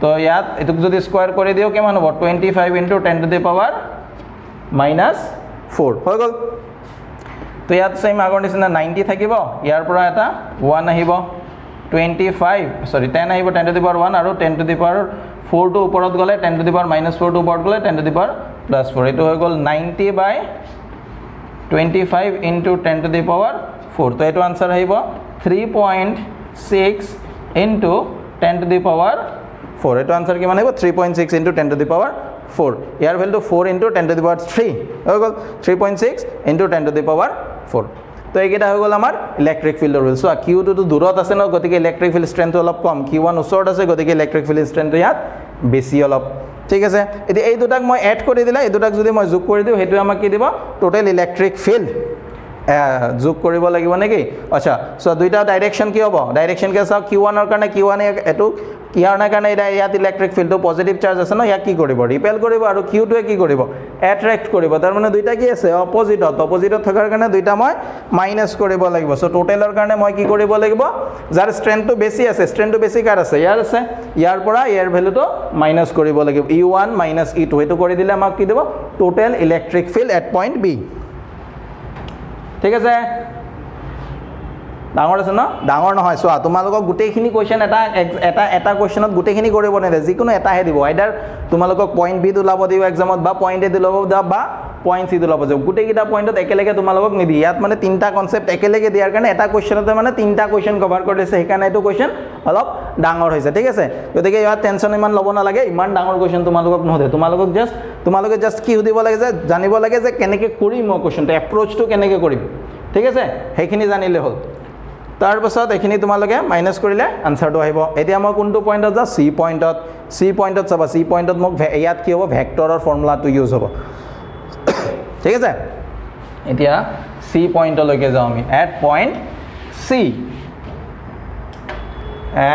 তো ইয়াত এটোক যদি স্কয়ার কৰি দিও কিমান হ'ব 25 into 10 to the power -4 হৈ গ'ল তো ইয়াত সেম আগৰ নিচিনা 90 থাকিব ইয়াৰ পৰা এটা 1 আহিব 25 সৰি 10 আহিব 10 to the power 1 আৰু 10 to the power 4 to ওপৰত গলে 10 to the power -4 to ওপৰত গলে 10 to the power +4 এটো হৈ গল 90 by 25 into 10 to the power 4 তো এটো आंसर আহিব 3.6 into 10 to the power 4 এটো आंसर কিমান আহিব 3.6 into 10 to the power 4 year value 4 into 10 to the power 3 হৈ গল 3.6 into 10 to the power 4 তো এইকেইটা হৈ গল আমাৰ ইলেক্ট্ৰিক ফিল্ডৰ ৰুল সো q2 তো দূৰত আছে ন গতিকে ইলেক্ট্ৰিক ফিল্ড ষ্ট্ৰেংথ অলপ কম q1 ওচৰত আছে গতিকে ইলেক্ট্ৰিক ফিল্ড ষ্ট্ৰেংথ ইয়াত বেছি অলপ ঠিক আছে এতিয়া এই দুটাক মই এড কৰি দিলা এই দুটাক যদি মই যোগ কৰি দিও হেতু আমাক কি দিব টোটাল ইলেক্ট্ৰিক ফিল্ড যোগ কৰিব লাগিব নেকি আচ্ছা সো দুইটা ডাইৰেকশন কি হ'ব ডাইৰেকশন কে চাও q1 ৰ কাৰণে q1 এটো কিয়াৰ না কাৰণে ইয়াত ইলেক্ট্ৰিক ফিল্ড তো পজিটিভ চাৰ্জ আছে ন ইয়াক কি কৰিব ৰিপেল কৰিব আৰু q2 এ কি কৰিব এট্ৰাক্ট কৰিব তাৰ মানে দুইটা কি আছে অপজিটত থকাৰ কাৰণে দুইটা মই মাইনাস কৰিব লাগিব সো টোটালৰ কাৰণে মই কি কৰিব লাগিব যাৰ ষ্ট্ৰেংথটো বেছি আছে ষ্ট্ৰেংথটো বেছি কাৰ আছে ইয়াৰ আছে ইয়াৰ পৰা ইয়াৰ ভ্যালুটো মাইনাস কৰিব লাগিব e1 - e2 এটো কৰি দিলে আমাক কি দিব total electric field at point b ঠিক আছে ডাঙৰ আছে ন ডাঙৰ নহয় সো তোমালোকক গুটেইখিনি কোৱেশ্চন এটা কোৱেশ্চনত গুটেইখিনি কৰিব নেদে যিকোনো এটাহে দিব আইদাৰ তোমালোকক পয়েন্ট বি দুলাব দিব এক্সামত বা পয়েন্ট এ দুলাব বা পয়েন্ট সি দুলাব যাব গুটেইকিটা পয়েন্টত একেলগে তোমালোকক নিদি ইয়াত মানে তিনটা কনসেপ্ট একেলগে দিয়াৰ কাৰণে এটা কোৱেশ্চনতে মানে তিনটা কোৱেশ্চন কভাৰ কৰি দিছে সেইকাৰণে এটো কোৱেশ্চন অলপ ডাঙৰ হৈছে ঠিক আছে গতিকে ইয়াত টেনচন ইমান ল'ব নালাগে ইমান ডাঙৰ কোৱেশ্চন তোমালোকক নহদে তোমালোকে জাস্ট কি দিব লাগে যে জানিব লাগে যে কেনেকৈ কৰিম মই কোৱেশ্চনটো এপ্ৰোচটো কেনেকৈ কৰিম ঠিক আছে সেইখিনি জানিলে হ'ল তাৰ পাছত এখিনি তোমালোকে মাইনাস কৰিলে আনসাৰটো আহিব এতিয়া মই কোনটো পয়েন্টত যা সি পয়েন্টত চাবা সি পয়েন্টত মোক ইয়াত কি হ'ব ভেক্টৰৰ ফৰ্মুলাটো ইউজ হ'ব ঠিক আছে এতিয়া সি পইণ্টলৈকে যাওঁ আমি at point C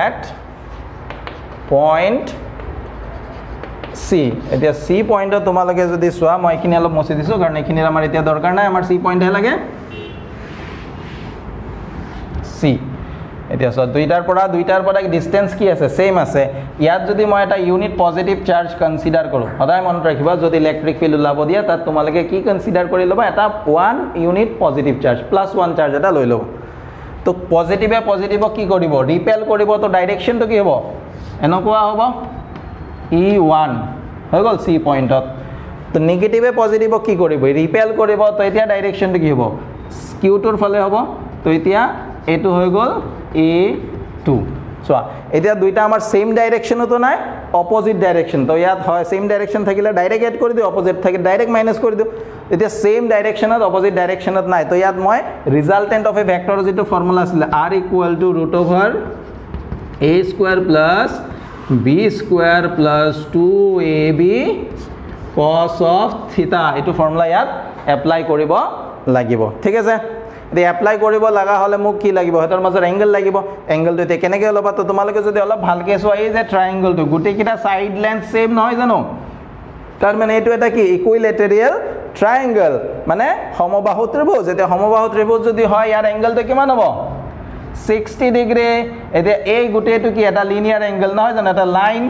at point C এতিয়া সি পইণ্টত তোমালোকে যদি চোৱা মই এইখিনি অলপ মচি দিছোঁ কাৰণ এইখিনিৰ আমাৰ এতিয়া দৰকাৰ নাই আমাৰ সি পইণ্টহে লাগে সি এতিয়া চোৱা দুইটাৰ পৰা ডিষ্টেঞ্চ কি আছে ছেইম আছে ইয়াত যদি মই এটা ইউনিট পজিটিভ চাৰ্জ কনচিডাৰ কৰোঁ সদায় মনত ৰাখিবা যদি ইলেক্ট্ৰিক ফিল্ড ওলাব দিয়া তাত তোমালোকে কি কনচিডাৰ কৰি ল'বা এটা 1 ইউনিট পজিটিভ চাৰ্জ +1 চাৰ্জ এটা লৈ ল'ব তো পজিটিভে পজিটিভক কি কৰিব ৰিপেল কৰিব তো ডাইৰেকশ্যনটো কি হ'ব এনেকুৱা হ'ব E1 হৈ গ'ল সি পইণ্টত তো নিগেটিভে পজিটিভক কি কৰিব ৰিপেল কৰিব তো এতিয়া ডাইৰেকশ্যনটো কি হ'ব কিউটোৰ ফালে হ'ব তো এতিয়া এইটো হৈ গ'ল A2 চোৱা এতিয়া দুইটা আমাৰ সেম ডাইৰেকশ্যনতো নাই অপোজিট ডাইৰেকশ্যন তো ইয়াত হয় সেম ডাইৰেকশ্যন থাকিলে ডাইৰেক্ট এড কৰি দিওঁ অপোজিট থাকিলে ডাইৰেক্ট মাইনাছ কৰি দিওঁ এতিয়া সেম ডাইৰেকশ্যনত অপোজিট ডাইৰেকশ্যনত নাই তো ইয়াত মই ৰিজাল্টেণ্ট অফ এ ভেক্টৰ যিটো ফৰ্মুলা আছিলে r = a² + b² + 2ab cos of θ এইটো ফৰ্মুলা ইয়াত এপ্লাই কৰিব লাগিব ঠিক আছে এতিয়া এপ্লাই কৰিব লগা হলে মোক কি লাগিব হেতৰ মাজৰ এংগল লাগিব এংগলটো এতিয়া কেনেকৈ ল'বা তো তোমালোকে যদি অলপ ভালকৈ চোৱা এই যে ট্ৰায়াঙ্গলটো গোটেইকেইটা সাইড লেন্থ সেম নহয় জানো তাৰ মানে এইটো এটা কি ইকুইলেটেৰিয়েল ট্ৰায়াঙ্গল মানে সমবাহু ত্ৰিভুজ এতিয়া সমবাহু ত্ৰিভুজ যদি হয় ইয়াৰ এংগলটো কিমান হ'ব 60 ডিগ্ৰী এতিয়া এই গোটেইটো কি এটা লিনিয়াৰ এংগল নহয় জানো এটা লাইন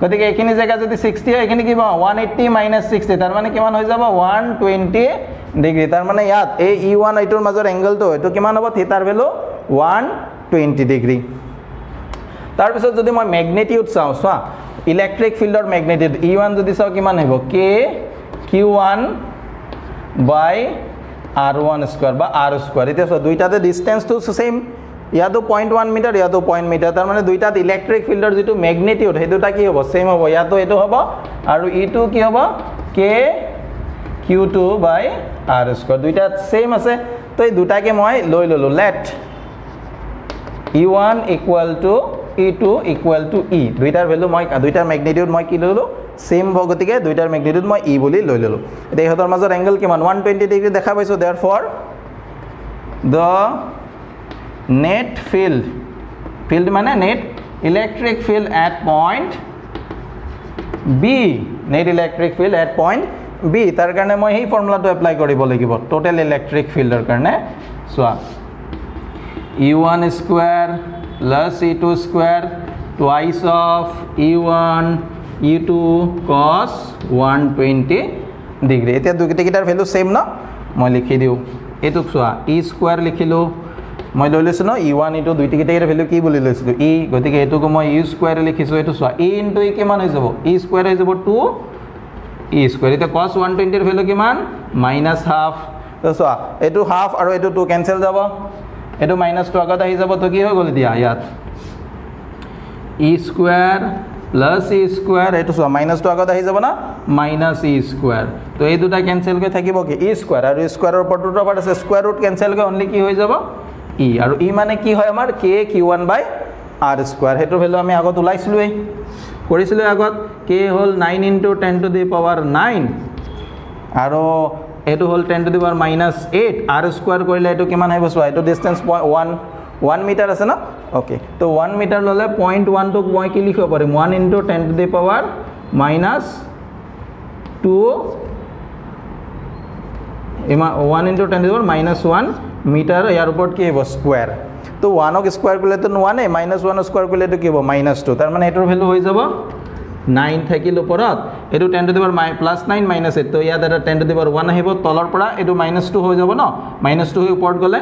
গতিকে এইখিনি জায়গা যদি 60 হয় এইখিনি কিবা 180 - 60 তাৰ মানে কিমান হৈ যাব 120 ডিগ্ৰী তাৰ মানে ইয়াত এই E1 এইটোৰ মাজৰ এংগলটো এটো কিমান হ'ব থিটাৰ ভ্যালু 120 ডিগ্ৰী তাৰ পিছত যদি মই ম্যাগনিটিউড চাও চোৱা ইলেক্ট্ৰিক ফিল্ডৰ ম্যাগনিটিউড E1 যদি চাও কিমান হ'ব k q1 / r1² বা r² এতিয়া চোৱা দুইটাতে ডিসটেন্সটো সেম ইয়াতো 0.1 মিটাৰ ইয়াতো 0.1 মিটাৰ তাৰ মানে দুইটাত ইলেক্ট্ৰিক ফিল্ডৰ যেটো ম্যাগনিটিউড হেতুটা কি হ'ব সেম হ'ব ইয়াতো এটো হ'ব আৰু E2 কি হ'ব k q2 / r² দুইটা সেম আছে তো এই দুটাকে মই লৈ ললো লেট E1 = E2 = E দুইটাৰ ভ্যালু মই দুইটাৰ ম্যাগনিটিউড মই কি ললো সেম ভগতিকে দুইটাৰ ম্যাগনিটিউড মই E বুলি লৈ ললো এতিয়া হেতৰ মাজৰ এংগল কিমান 120 ডিগ্ৰী দেখা পাইছো therefore the net field মানে net electric field at point B net electric field at point B তাৰ কাৰণে মই এই ফৰ্মুলাটো এপ্লাই কৰিব লাগিব টোটাল ইলেক্ট্ৰিক ফিল্ডৰ কাৰণে সোৱা E1² + E2² twice of E1 E2 cos 120 degree এতিয়া দুইটাৰ ভ্যালু সেম ন মই লিখি দিও এটো সোৱা E² লিখিলো মই লৈ লৈছো ন E1 E2 দুইটাৰ ভ্যালু কি বুলি লৈছিলো E গতিকে এটোকো মই U² লিখিছো এটো সোৱা E * E কিমান হৈ যাব E² হৈ যাব 2 E² এটা cos 120 এর ভ্যালু কিমান -½ তো সোয়া এটো হাফ আৰু এটো 2 ক্যান্সেল যাব এটো -2 আগত আহি যাব তো কি হৈ গল দিয়া ইয়াত E² + E² এটো সোয়া -2 আগত আহি যাব না -E² তো এই দুটা ক্যান্সেল কৰি থাকিব কি E² আৰু E² ৰ ওপৰত ৰুট ওভাৰ আছে স্কয়াৰ ৰুট ক্যান্সেল কৰি অনলি কি হৈ যাব E আৰু E মানে কি হয় আমাৰ k q1 / r² হেতৰ ভ্যালু আমি আগত উলাইছিলুই কৰিছিল আগত k হল 9 * 10⁻⁹ আৰু এটো হল 10⁻⁻8 r² কৰিলে এটো কিমান আহিব সোৱা এটো ডিসটেন্স 1 মিটাৰ আছে না ওকে তো 1 মিটাৰ ললে 0.1 টো মই কি লিখিব পাৰিম 1 * 10⁻⁻2 1 * 10⁻⁻1 মিটাৰ ইয়াৰ ওপৰত কি হ'ব স্কয়াৰ তো 1 ক স্কয়াৰ কৰিলে তো 1 এ -1 স্কয়াৰ কৰিলে তো কি হ'ব -2 তাৰ মানে এটোৰ ভ্যালু হৈ যাব 9 থাকিল ওপৰত এটো 10⁻⁻+9 -8 তো ইয়াত এটা 10⁻1 আহিব তলৰ পৰা এটো -2 হৈ যাব ন -2 হৈ ওপৰত গলে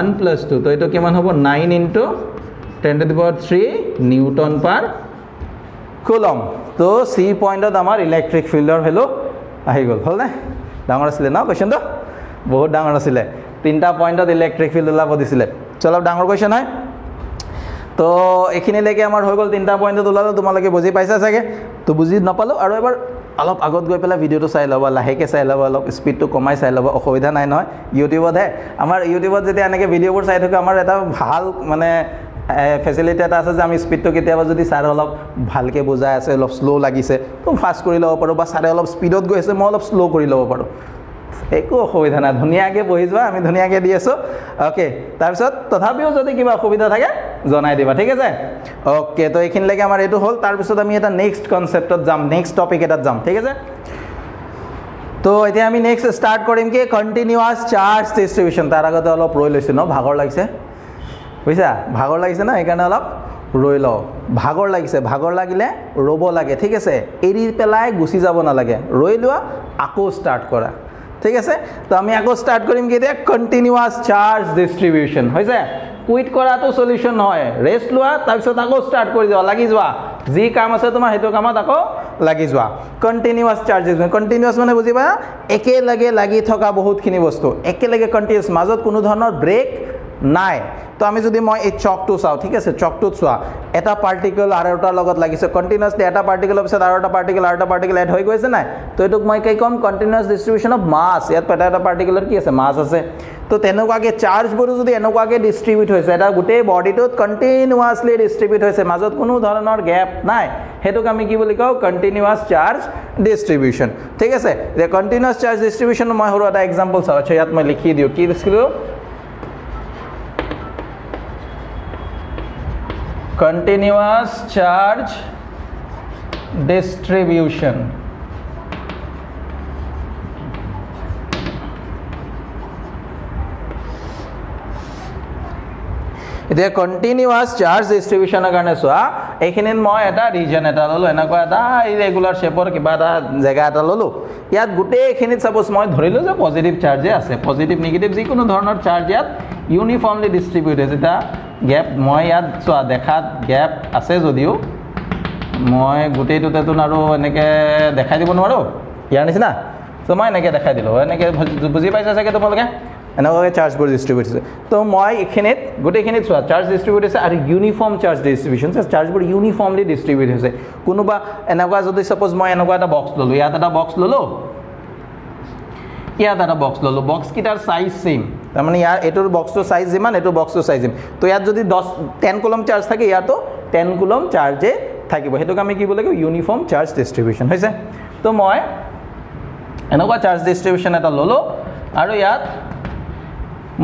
1 + 2 তো এটো কিমান হ'ব 9 * 10⁻³ নিউটন পাৰ কুলম তো সি পয়েন্টত আমাৰ ইলেক্ট্ৰিক ফিল্ডৰ ভ্যালু আহি গল হল না ডাঙৰ আছিল না কোৱেশ্চনটো বহুত ডাঙৰ আছিল তিনটা পয়েন্টত ইলেক্ট্ৰিক ফিল্ড ওলাব দিছিলে চলো ডাঙৰ কোৱেশ্চন হয় তো এখিনি লেকে আমাৰ হৈ গল তিনটা পয়েন্টত ওলালো তোমালোকে বুজি পাইছা চাগে তো বুজি নাপালো আৰু এবাৰ অলপ আগত গৈ পেলা ভিডিওটো চাই লবা লাহেকে চাই লবা অলপ স্পিডটো কমাই চাই লবা অসুবিধা নাই নহয় ইউটিউবত হে আমাৰ ইউটিউবত যদি এনেকে ভিডিওবোৰ চাই থাকো আমাৰ এটা ভাল মানে ফেসিলিটি এটা আছে যে আমি স্পিডটো কেতিয়াবা যদি স্যাৰ অলপ ভালকে বুজাই আছে অলপ স্লো লাগিছে তো ফাস্ট কৰি লব পাৰো বা স্যাৰে অলপ স্পিডত গৈ আছে মই অলপ স্লো কৰি লব পাৰো একো অসুবিধা নাই ধুনীয়াকৈ বহি যোৱা আমি ধুনীয়াকৈ দি আছোঁ অ'কে তাৰপিছত তথাপিও যদি কিবা অসুবিধা থাকে জনাই দিবা ঠিক আছে অ'কে তো এইখিনিলৈকে আমাৰ এইটো হ'ল তাৰপিছত আমি এটা নেক্সট কনচেপ্টত যাম নেক্সট টপিক এটাত যাম ঠিক আছে তো এতিয়া আমি নেক্সট ষ্টাৰ্ট কৰিম কি কণ্টিনিউৱাছ চাৰ্জ ডিষ্ট্ৰিবিউশ্যন তাৰ আগতে অলপ ৰৈ লৈছোঁ ন ভাগৰ লাগিছে বুজিছা ভাগৰ লাগিছে ন সেইকাৰণে অলপ ৰৈ লওঁ ভাগৰ লাগিছে ভাগৰ লাগিলে ৰ'ব লাগে ঠিক আছে এৰি পেলাই গুচি যাব নালাগে ৰৈ লোৱা আকৌ ষ্টাৰ্ট কৰা ঠিক আছে তো আমি আকৌ ষ্টাৰ্ট কৰিম কি এতিয়া কণ্টিনিউৱাছ চাৰ্জ ডিষ্ট্ৰিবিউশ্যন হৈছে কুইট কৰাটো সলিউশ্যন নহয় ৰেষ্ট লোৱা তাৰপিছত আকৌ ষ্টাৰ্ট কৰি যোৱা লাগি যোৱা যি কাম আছে তোমাৰ সেইটো কামত আকৌ লাগি যোৱা কণ্টিনিউৱাছ চাৰ্জেছ কণ্টিনিউৱাছ মানে বুজিবা একেলগে লাগি থকা বহুতখিনি বস্তু একেলগে কণ্টিনিউৱাছ মাজত কোনো ধৰণৰ ব্ৰেক নাই তো আমি যদি মই এই চকটো চাওঁ ঠিক আছে চকটোত চোৱা এটা পাৰ্টিকল আৰু এটাৰ লগত লাগিছে কণ্টিনিউৱাছলি এটা পাৰ্টিকলৰ পিছত আৰু এটা পাৰ্টিকল এড হৈ গৈছে নাই তো এইটোক মই কি ক'ম কণ্টিনিউৱাছ ডিষ্ট্ৰিবিউশ্যন অফ মাছ ইয়াত এটা পাৰ্টিকুলাৰ কি আছে মাছ আছে তো তেনেকুৱাকৈ চাৰ্জবোৰো যদি এনেকুৱাকৈ ডিষ্ট্ৰিবিউট হৈছে এটা গোটেই বডিটোত কণ্টিনিউৱাছলি ডিষ্ট্ৰিবিউট হৈছে মাজত কোনো ধৰণৰ গেপ নাই সেইটোক আমি কি বুলি কওঁ কণ্টিনিউৱাছ চাৰ্জ ডিষ্ট্ৰিবিউশ্যন ঠিক আছে যে কণ্টিনিউৱাছ চাৰ্জ ডিষ্ট্ৰিবিউশ্যন মই সৰু এটা এক্সাম্পল চাওঁ আচ্ছা ইয়াত মই লিখি দিওঁ কি লিখিলোঁ continuous charge distribution এতিয়া কণ্টিনিউৱাছ চাৰ্জ ডিষ্ট্ৰিবিউশ্যনৰ কাৰণে চোৱা এইখিনিত মই এটা ৰিজন এটা ল'লোঁ এনেকুৱা এটা ইৰেগুলাৰ শ্বেপৰ কিবা এটা জেগা এটা ল'লোঁ ইয়াত গোটেইখিনিত ছাপ'জ মই ধৰিলোঁ যে পজিটিভ চাৰ্জে আছে পজিটিভ নিগেটিভ যিকোনো ধৰণৰ চাৰ্জ ইয়াত ইউনিফৰ্মলি ডিষ্ট্ৰিবিউট হৈছে এতিয়া গেপ মই ইয়াত চোৱা দেখাত গেপ আছে যদিও মই গোটেইটোতেতো আৰু এনেকৈ দেখাই দিব নোৱাৰোঁ ইয়াৰ নিচিনা চ' মই এনেকৈ দেখাই দিলোঁ এনেকৈ বুজি পাইছা চাগে তোমালোকে এনেকুৱাকৈ চাৰ্জবোৰ ডিষ্ট্ৰিবিউট হৈছে তো মই এইখিনিত গোটেইখিনিত চোৱা চাৰ্জ ডিষ্ট্ৰিবিউট হৈছে আৰু ইউনিফৰ্ম চাৰ্জ ডিষ্ট্ৰিবিউশ্যন চাৰ্জবোৰ ইউনিফৰ্মলি ডিষ্ট্ৰিবিউট হৈছে কোনোবা এনেকুৱা যদি ছাপ'জ মই এনেকুৱা এটা বক্স ল'লোঁ ইয়াত এটা বক্স ল'লোঁ ইয়াত এটা বক্স ল'লোঁ বক্সকেইটাৰ চাইজ ছেইম তাৰমানে ইয়াৰ এইটোৰ বক্সটোৰ চাইজ যিমান এইটোৰ বক্সটোৰ চাইজ যিমান তো ইয়াত যদি 10 কুলম চাৰ্জ থাকে ইয়াতো 10 কুলম চাৰ্জে থাকিব সেইটোক আমি কি বুলি কওঁ ইউনিফৰ্ম চাৰ্জ ডিষ্ট্ৰিবিউশ্যন হৈছে তো মই এনেকুৱা চাৰ্জ ডিষ্ট্ৰিবিউশ্যন এটা ল'লোঁ আৰু ইয়াত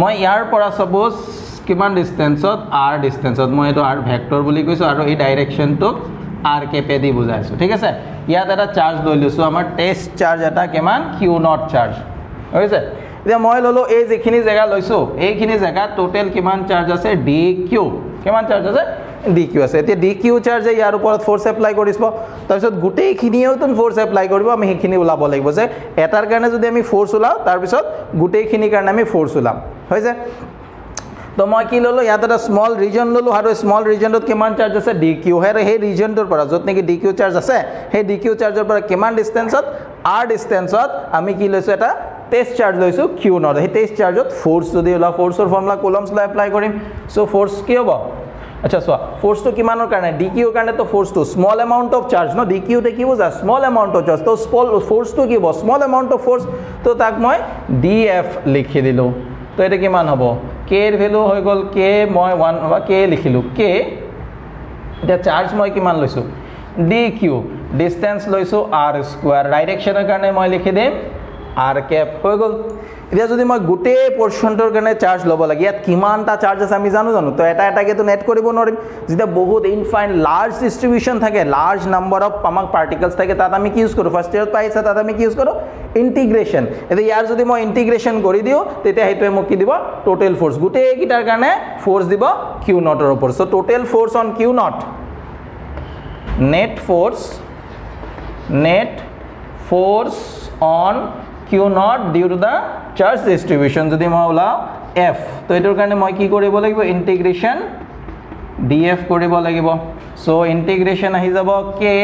মই ইয়াৰ পৰা ছাপ'জ কিমান ডিষ্টেঞ্চত আৰ ডিষ্টেঞ্চত মই এইটো আৰ ভেক্টৰ বুলি কৈছোঁ আৰু এই ডাইৰেকশ্যনটোক আৰ কেপেদি বুজাইছোঁ ঠিক আছে ইয়াত এটা চাৰ্জ লৈ লৈছোঁ আমাৰ টেষ্ট চাৰ্জ এটা কিমান কিউ নট চাৰ্জ হৈছে এতিয়া মই ল'লোঁ এই যিখিনি জেগা লৈছোঁ এইখিনি জেগাত টোটেল কিমান চাৰ্জ আছে ডি কিউ কিমান চাৰ্জ আছে ডি কিউ আছে এতিয়া ডি কিউ চাৰ্জে ইয়াৰ ওপৰত ফ'ৰ্চ এপ্লাই কৰিব তাৰপিছত গোটেইখিনিয়েওতো ফ'ৰ্চ এপ্লাই কৰিব আমি সেইখিনি ওলাব লাগিব যে এটাৰ কাৰণে যদি আমি ফ'ৰ্চ ওলাওঁ তাৰপিছত গোটেইখিনিৰ কাৰণে আমি ফ'ৰ্চ ওলাম হৈছে তো মই কি ল'লোঁ ইয়াত এটা স্মল ৰিজন ল'লোঁ আৰু স্মল ৰিজনটোত কিমান চাৰ্জ আছে ডি কিউ আৰু সেই ৰিজনটোৰ পৰা য'ত নেকি ডি কিউ চাৰ্জ আছে সেই ডি কিউ চাৰ্জৰ পৰা কিমান ডিষ্টেঞ্চত আৰ ডিষ্টেঞ্চত আমি কি লৈছোঁ এটা টেষ্ট চাৰ্জ লৈছোঁ কিউ নট সেই টেষ্ট চাৰ্জত ফ'ৰ্চ যদি ওলাওঁ ফ'ৰ্চৰ ফৰ্মুলা কুলম্ছ লৈ এপ্লাই কৰিম চ' ফ'ৰ্চ কি হ'ব আচ্ছা চোৱা ফ'ৰ্চটো কিমানৰ কাৰণে ডি কিউৰ কাৰণেতো ফ'ৰ্চটো স্মল এমাউণ্ট অফ চাৰ্জ ন ডি কিউতে কি বুজা স্মল এমাউণ্ট অফ চাৰ্জ তো ফ'ৰ্চটো কি হ'ব স্মল এমাউণ্ট অফ ফ'ৰ্চ তো তাক মই ডি এফ লিখি দিলোঁ তো এইটো কিমান হ'ব কেৰ ভেলু হৈ গ'ল কে মই 1 বা কে লিখিলোঁ কে এতিয়া চাৰ্জ মই কিমান লৈছোঁ ডি কিউ ডিষ্টেঞ্চ লৈছোঁ আৰ স্কুৱাৰ ডাইৰেকশ্যনৰ কাৰণে মই লিখি দিম আৰ কেপ হৈ গ'ল এতিয়া যদি মই গোটেই পৰ্চনটোৰ কাৰণে চাৰ্জ ল'ব লাগে ইয়াত কিমানটা চাৰ্জ আছে আমি জানো তো এটা এটাকেতো নেট কৰিব নোৱাৰিম যেতিয়া বহুত ইনফাইন লাৰ্জ ডিষ্ট্ৰিবিউশ্যন থাকে লাৰ্জ নাম্বাৰ অফ আমাক পাৰ্টিকলছ থাকে তাত আমি কি ইউজ কৰোঁ ফাৰ্ষ্ট ইয়েৰত পাইছে তাত আমি কি ইউজ কৰোঁ ইণ্টিগ্ৰেশ্যন এতিয়া ইয়াৰ যদি মই ইণ্টিগ্ৰেশ্যন কৰি দিওঁ তেতিয়া সেইটোৱে মোক কি দিব টোটেল ফ'ৰ্চ গোটেইকেইটাৰ কাৰণে ফ'ৰ্চ দিব কিউ নটৰ ওপৰত so' total force on q naught net force on q naught due to the charge distribution যদি মই ওলাওঁ এফ তো এইটোৰ কাৰণে মই কি কৰিব লাগিব ইণ্টিগ্ৰেশ্যন ডি এফ কৰিব লাগিব চ' ইণ্টিগ্ৰেশ্যন আহি যাব k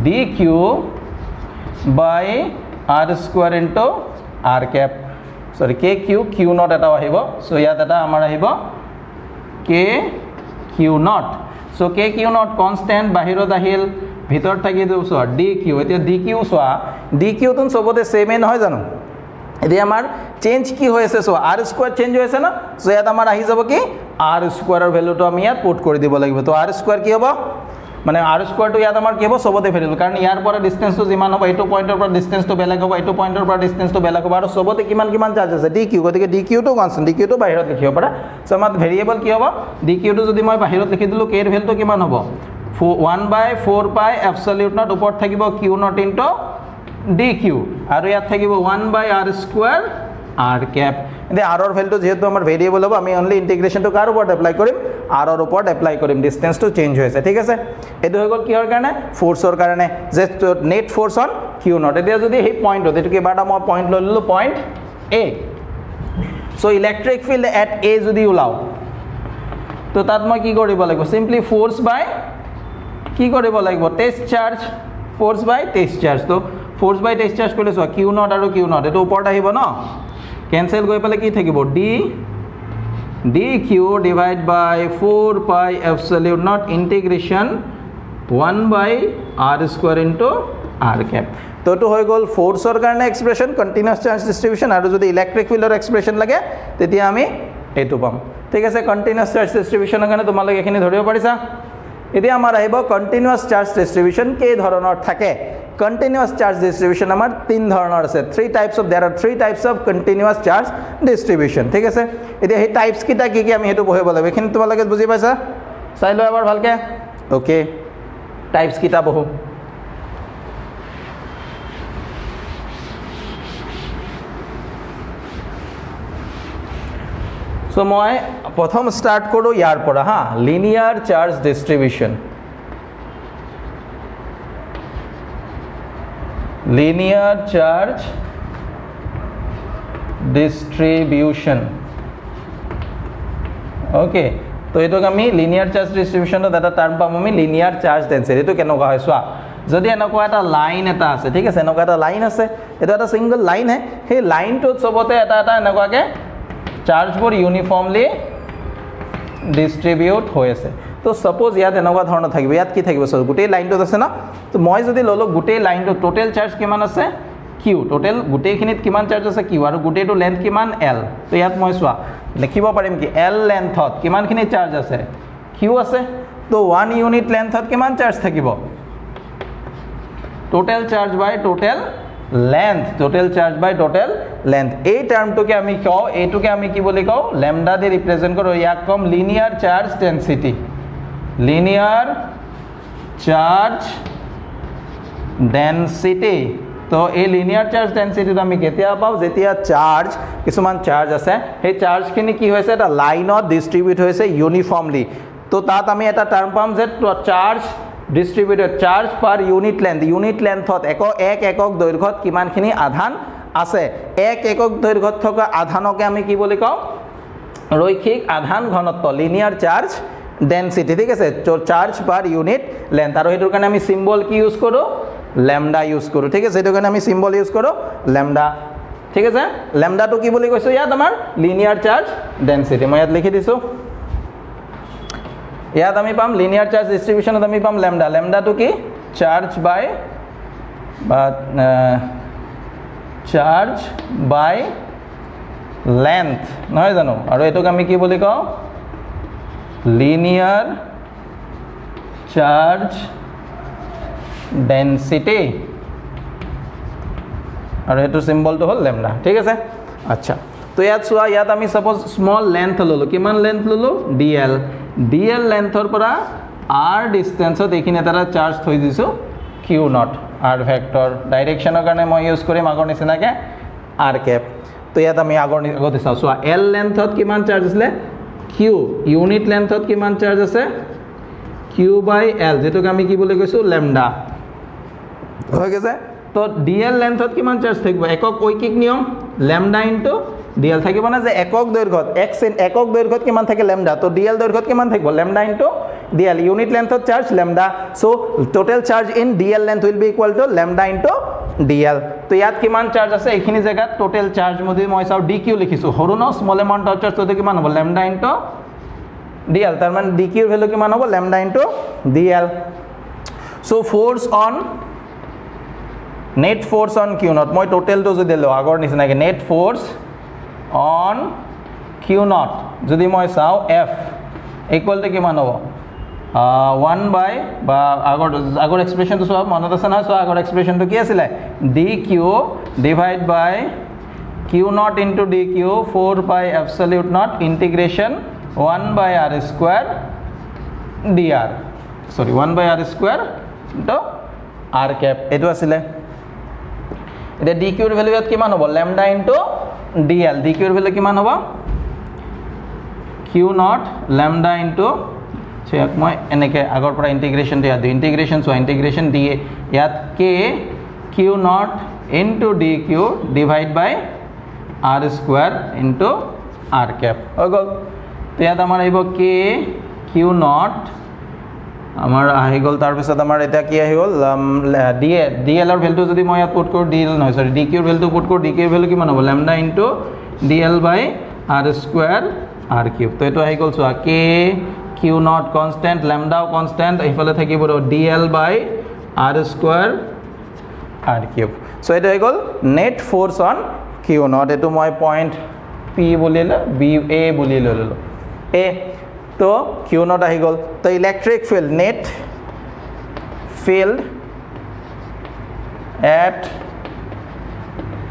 d q by r square into r cap sorry k q not এটাও আহিব চ' ইয়াত এটা আমাৰ আহিব k q naught so' k q not constant বাহিৰত আহিল ভিতৰত থাকি চোৱা ডি কিউ এতিয়া ডি কিউ চোৱা ডি কিউটো চবতে ছেমে নহয় জানো এতিয়া আমাৰ চেঞ্জ কি হৈ আছে চোৱা আৰ স্কুৱাৰ চেঞ্জ হৈ আছে ন চ' ইয়াত আমাৰ আহি যাব কি আৰ স্কুৱাৰৰ ভেলুটো আমি ইয়াত পুট কৰি দিব লাগিব তো আৰ স্কুৱাৰ কি হ'ব মানে r স্কয়াৰটো ইয়াত আমাৰ কি হ'ব সবতে ভেৰিয়েবল কাৰণ ইয়াৰ পৰা ডিসটেন্সটো যিমান হ'ব এইটো পইণ্টৰ পৰা ডিসটেন্সটো বেলেগ হ'ব এইটো পইণ্টৰ পৰা ডিসটেন্সটো বেলেগ হ'ব আৰু সবতে কিমান কিমান চাৰ্জ আছে dq গতিকে dq টো কনস্ট্যান্ট dq টো বাহিৰত লিখিব পাৰা সো আমাৰ ভেৰিয়েবল কি হ'ব dq টো যদি মই বাহিৰত লিখি দিলো k এৰ ভ্যালুটো কিমান হ'ব 1/4 পাই এপসিলুট নট ওপৰত থাকিব q নট ইনটু dq আৰু ইয়াত থাকিব 1/r স্কয়াৰ r ক্যাপ এতিয়া r ৰ ভ্যালুটো যেহেতু আমাৰ ভেৰিয়েবল হ'ব আমি অনলি ইন্টিগ্ৰেশনটো কাৰ ওপৰত এপ্লাই কৰিম r ৰ ওপৰত এপ্লাই কৰিম ডিসটেন্সটো চেঞ্জ হৈছে ঠিক আছে এটো হৈ গল কিহৰ কাৰণে ফোৰ্সৰ কাৰণে যে net force on q not এতিয়া যদি এই পইণ্ট এটো কিবা এটা মই পইণ্ট লৈ ললো point a so electric field at a যদি উলাও তো তাত মই কি কৰিব লাগিব সিম্পলি ফোৰ্স বাই কি কৰিব লাগিব টেষ্ট চাৰ্জ ফোৰ্স বাই টেষ্ট চাৰ্জ তো ফোৰ্স বাই টেষ্ট চাৰ্জ কৰিলে q নট আৰু q নট এটো ওপৰত আহিব ন कैंसिल गई पाले की থাকিব d dq divide by 4 pi epsilon not integration 1/r square into r cap तो तो হৈ গল ফোৰ্সৰ কাৰণে এক্সপ্ৰেশন কন্টিনিউয়াস চাৰ্জ ডিস্ট্ৰিবিউশন আৰু যদি ইলেক্ট্ৰিক ফিল্ডৰ এক্সপ্ৰেশন লাগে তেতিয়া আমি এটো পাম ঠিক আছে কন্টিনিউয়াস চাৰ্জ ডিস্ট্ৰিবিউশনৰ কাৰণে তোমালোকে এখিনি ধৰিব পাৰিছা এতিয়া আমাৰ আহিব কন্টিনিউয়াস চাৰ্জ ডিস্ট্ৰিবিউশন কে ধৰণৰ থাকে continuous charge distribution আমাৰ তিন ধৰণৰ আছে there are three types of continuous charge distribution ঠিক আছে এতিয়া এই টাইপস কিটা কি কি আমি হেতু পঢ়িব লাগিব এখিনি তোমালোকে বুজি পাইছা চাই লও এবাৰ ভালকে ওকে টাইপস কিটা বহু সো মই প্ৰথম স্টাৰ্ট কৰো ইয়াৰ পৰা হা linear charge distribution linear charge distribution okay তো এটোক আমি linear charge distribution ৰ এটা টাৰ্ম পাম আমি linear charge density এটো কেনেকুৱা হয় সোৱা যদি এনেকুৱা এটা লাইন এটা আছে ঠিক আছে এনেকুৱা এটা লাইন আছে এটা এটা সিঙ্গল লাইন হে সেই লাইনটোত সবতে এটা এটা এনেকুৱাকে চাৰ্জবোৰ ইউনিফৰ্মলি ডিস্ট্ৰিবিউট হৈ আছে তো সাপোজ ইয়াত এনেকুৱা ধৰণৰ থাকিব ইয়াত কি থাকিব সৰ গুটেই লাইনটো আছে না তো মই যদি ললো গুটেই লাইনটো টোটাল চাৰ্জ কিমান আছে q টোটাল গুটেইখিনিত কিমান চাৰ্জ আছে q আৰু গুটেইটো লেন্থ কিমান l তো ইয়াত মই সোৱা লিখিব পাৰিম কি l লেন্থত কিমানখিনি চাৰ্জ আছে q আছে তো 1 ইউনিট লেন্থত কিমান চাৰ্জ থাকিব টোটাল চাৰ্জ বাই টোটাল লেন্থ টোটাল চাৰ্জ বাই টোটাল লেন্থ এই টাৰ্মটোকে আমি কও এইটোকে আমি কি বলি কও ল্যামডা দি ৰিপ্ৰেজেন্ট কৰো ইয়াক কম linear charge density linear charge density তো এই linear charge density তো আমি কেতিয়া পাও যেতিয়া চার্জ কিছুমান চার্জ আছে সেই চার্জ খিনি কি হৈছে এটা লাইনত ডিস্ট্রিবিউট হৈছে ইউনিফর্মলি তো তাত আমি এটা টার্ম পাম যে charge distributed charge per unit লেন্থত এক একক দৈৰ্ঘ্যত কিমানখিনি আধান আছে এক একক দৈৰ্ঘ্যত থকা আধানকে আমি কি বুলি কও ৰৈখিক আধান ঘনত্ব লিনিয়াৰ চাৰ্জ ডেন্সিটি ঠিক আছে চাৰ্জ পাৰ ইউনিট লেন্থ আৰু হেতুৰ কাৰণে আমি সিম্বল কি ইউজ কৰো ল্যামডা ইউজ কৰো ঠিক আছে হেতুৰ কাৰণে আমি সিম্বল ইউজ কৰো ল্যামডা ঠিক আছে ল্যামডাটো কি বুলি কৈছো ইয়াত আমাৰ লিনিয়াৰ চাৰ্জ ডেন্সিটি মই ইয়াত লিখি দিছো ইয়াত আমি পাম লিনিয়াৰ চাৰ্জ ডিস্ট্ৰিবিউশনত আমি পাম ল্যামডা ল্যামডাটো কি চাৰ্জ বাই লেন্থ নহয় জানো আৰু এটোক আমি কি বুলি কও linear charge density আৰু এটো সিম্বলটো হল ল্যামডা ঠিক আছে আচ্ছা তো ইয়াত সোয়া ইয়াত আমি সাপোজ স্মল লেন্থ ললো কিমান লেন্থ ললো dl লেন্থৰ পৰা r ডিসটেন্সত এইখিনি এটা চাৰ্জ থৈ দিছো q নট r ভেক্টৰ ডাইৰেকশনৰ কাৰণে মই ইউজ কৰিম আগৰ নিচিনাকে r ক্যাপ তো ইয়াত আমি আগতে চাও সোয়া l লেন্থত কিমান চাৰ্জ আছে q ইউনিট লেন্থত কিমান চাৰ্জ আছে q বাই l যেটোক আমি কি বুলি কৈছো ল্যামডা হৈ গৈছে তো dl লেন্থত কিমান চাৰ্জ থাকিব একক ঐকিক নিয়ম ল্যামডা ইনটু dl থাকিব না যে একক দৈৰ্ঘ্যত একক দৈৰ্ঘ্যত কিমান থাকে ল্যামডা তো dl দৈৰ্ঘ্যত কিমান থাকিব lambda into dl unit length of charge lambda so total charge in dl length will be equal to lambda into dl তো ইয়াত কিমান চার্জ আছে এইখিনি জায়গা টোটাল চার্জ মধ্যে মই চাও dq লিখিছো হৰু ন স্মল অ্যামাউন্ট অফ চার্জ তো কিমান হ'ব lambda into dl তার মানে dq এর ভ্যালু কিমান হ'ব lambda into dl so force on net force on q naught মই টোটাল তো যদি লো আগৰ নিচিনাকে net force on q naught যদি মই চাও f equal to কিমান হ'ব 1 বাই বা আগৰ এক্সপ্ৰেশ্যনটো চোৱা মনত আছে নহয় চোৱা আগৰ এক্সপ্ৰেশ্যনটো কি আছিলে d q divide by q naught into d q 4 by absolute naught integration 1 by r square d r sorry 1 by r square into r cap এইটো আছিলে এতিয়া ডি কিউৰ ভ্যালু ইয়াত কিমান হ'ব lambda into d l d কিউৰ ভ্যালু কিমান হ'ব q naught lambda into so ইয়াক মই এনেকৈ আগৰ পৰা ইণ্টিগ্ৰেশ্যনটো ইয়াত দিওঁ ইণ্টিগ্ৰেশ্যন চোৱা ইণ্টিগ্ৰেশ্যন ডি ইয়াত k q naught into d q divide by r square into r cap হৈ গ'ল তো ইয়াত আমাৰ আহিব কে কিউ নট আমাৰ আহি গ'ল তাৰপিছত আমাৰ এতিয়া কি আহি গ'ল ডি এলৰ ভেলুটো যদি মই ইয়াত পুট কৰোঁ ডি এল নহয় সৰি ডি কিউৰ ভেলুটো পুট কৰোঁ ডি কিউৰ ভেলু কিমান হ'ব lambda into d l by r square r cube তো এইটো আহি গ'ল চোৱা কে কিউ নট কনষ্টেণ্ট ল্যামডাও কনষ্টেণ্ট এইফালে থাকিব d l by r square r cube so এইটো হৈ গ'ল net force on q not এইটো মই পইণ্ট পি বুলি বি এ বুলি লৈ ল'লোঁ এ তো কিউ নট আহি গ'ল তো electric field net field at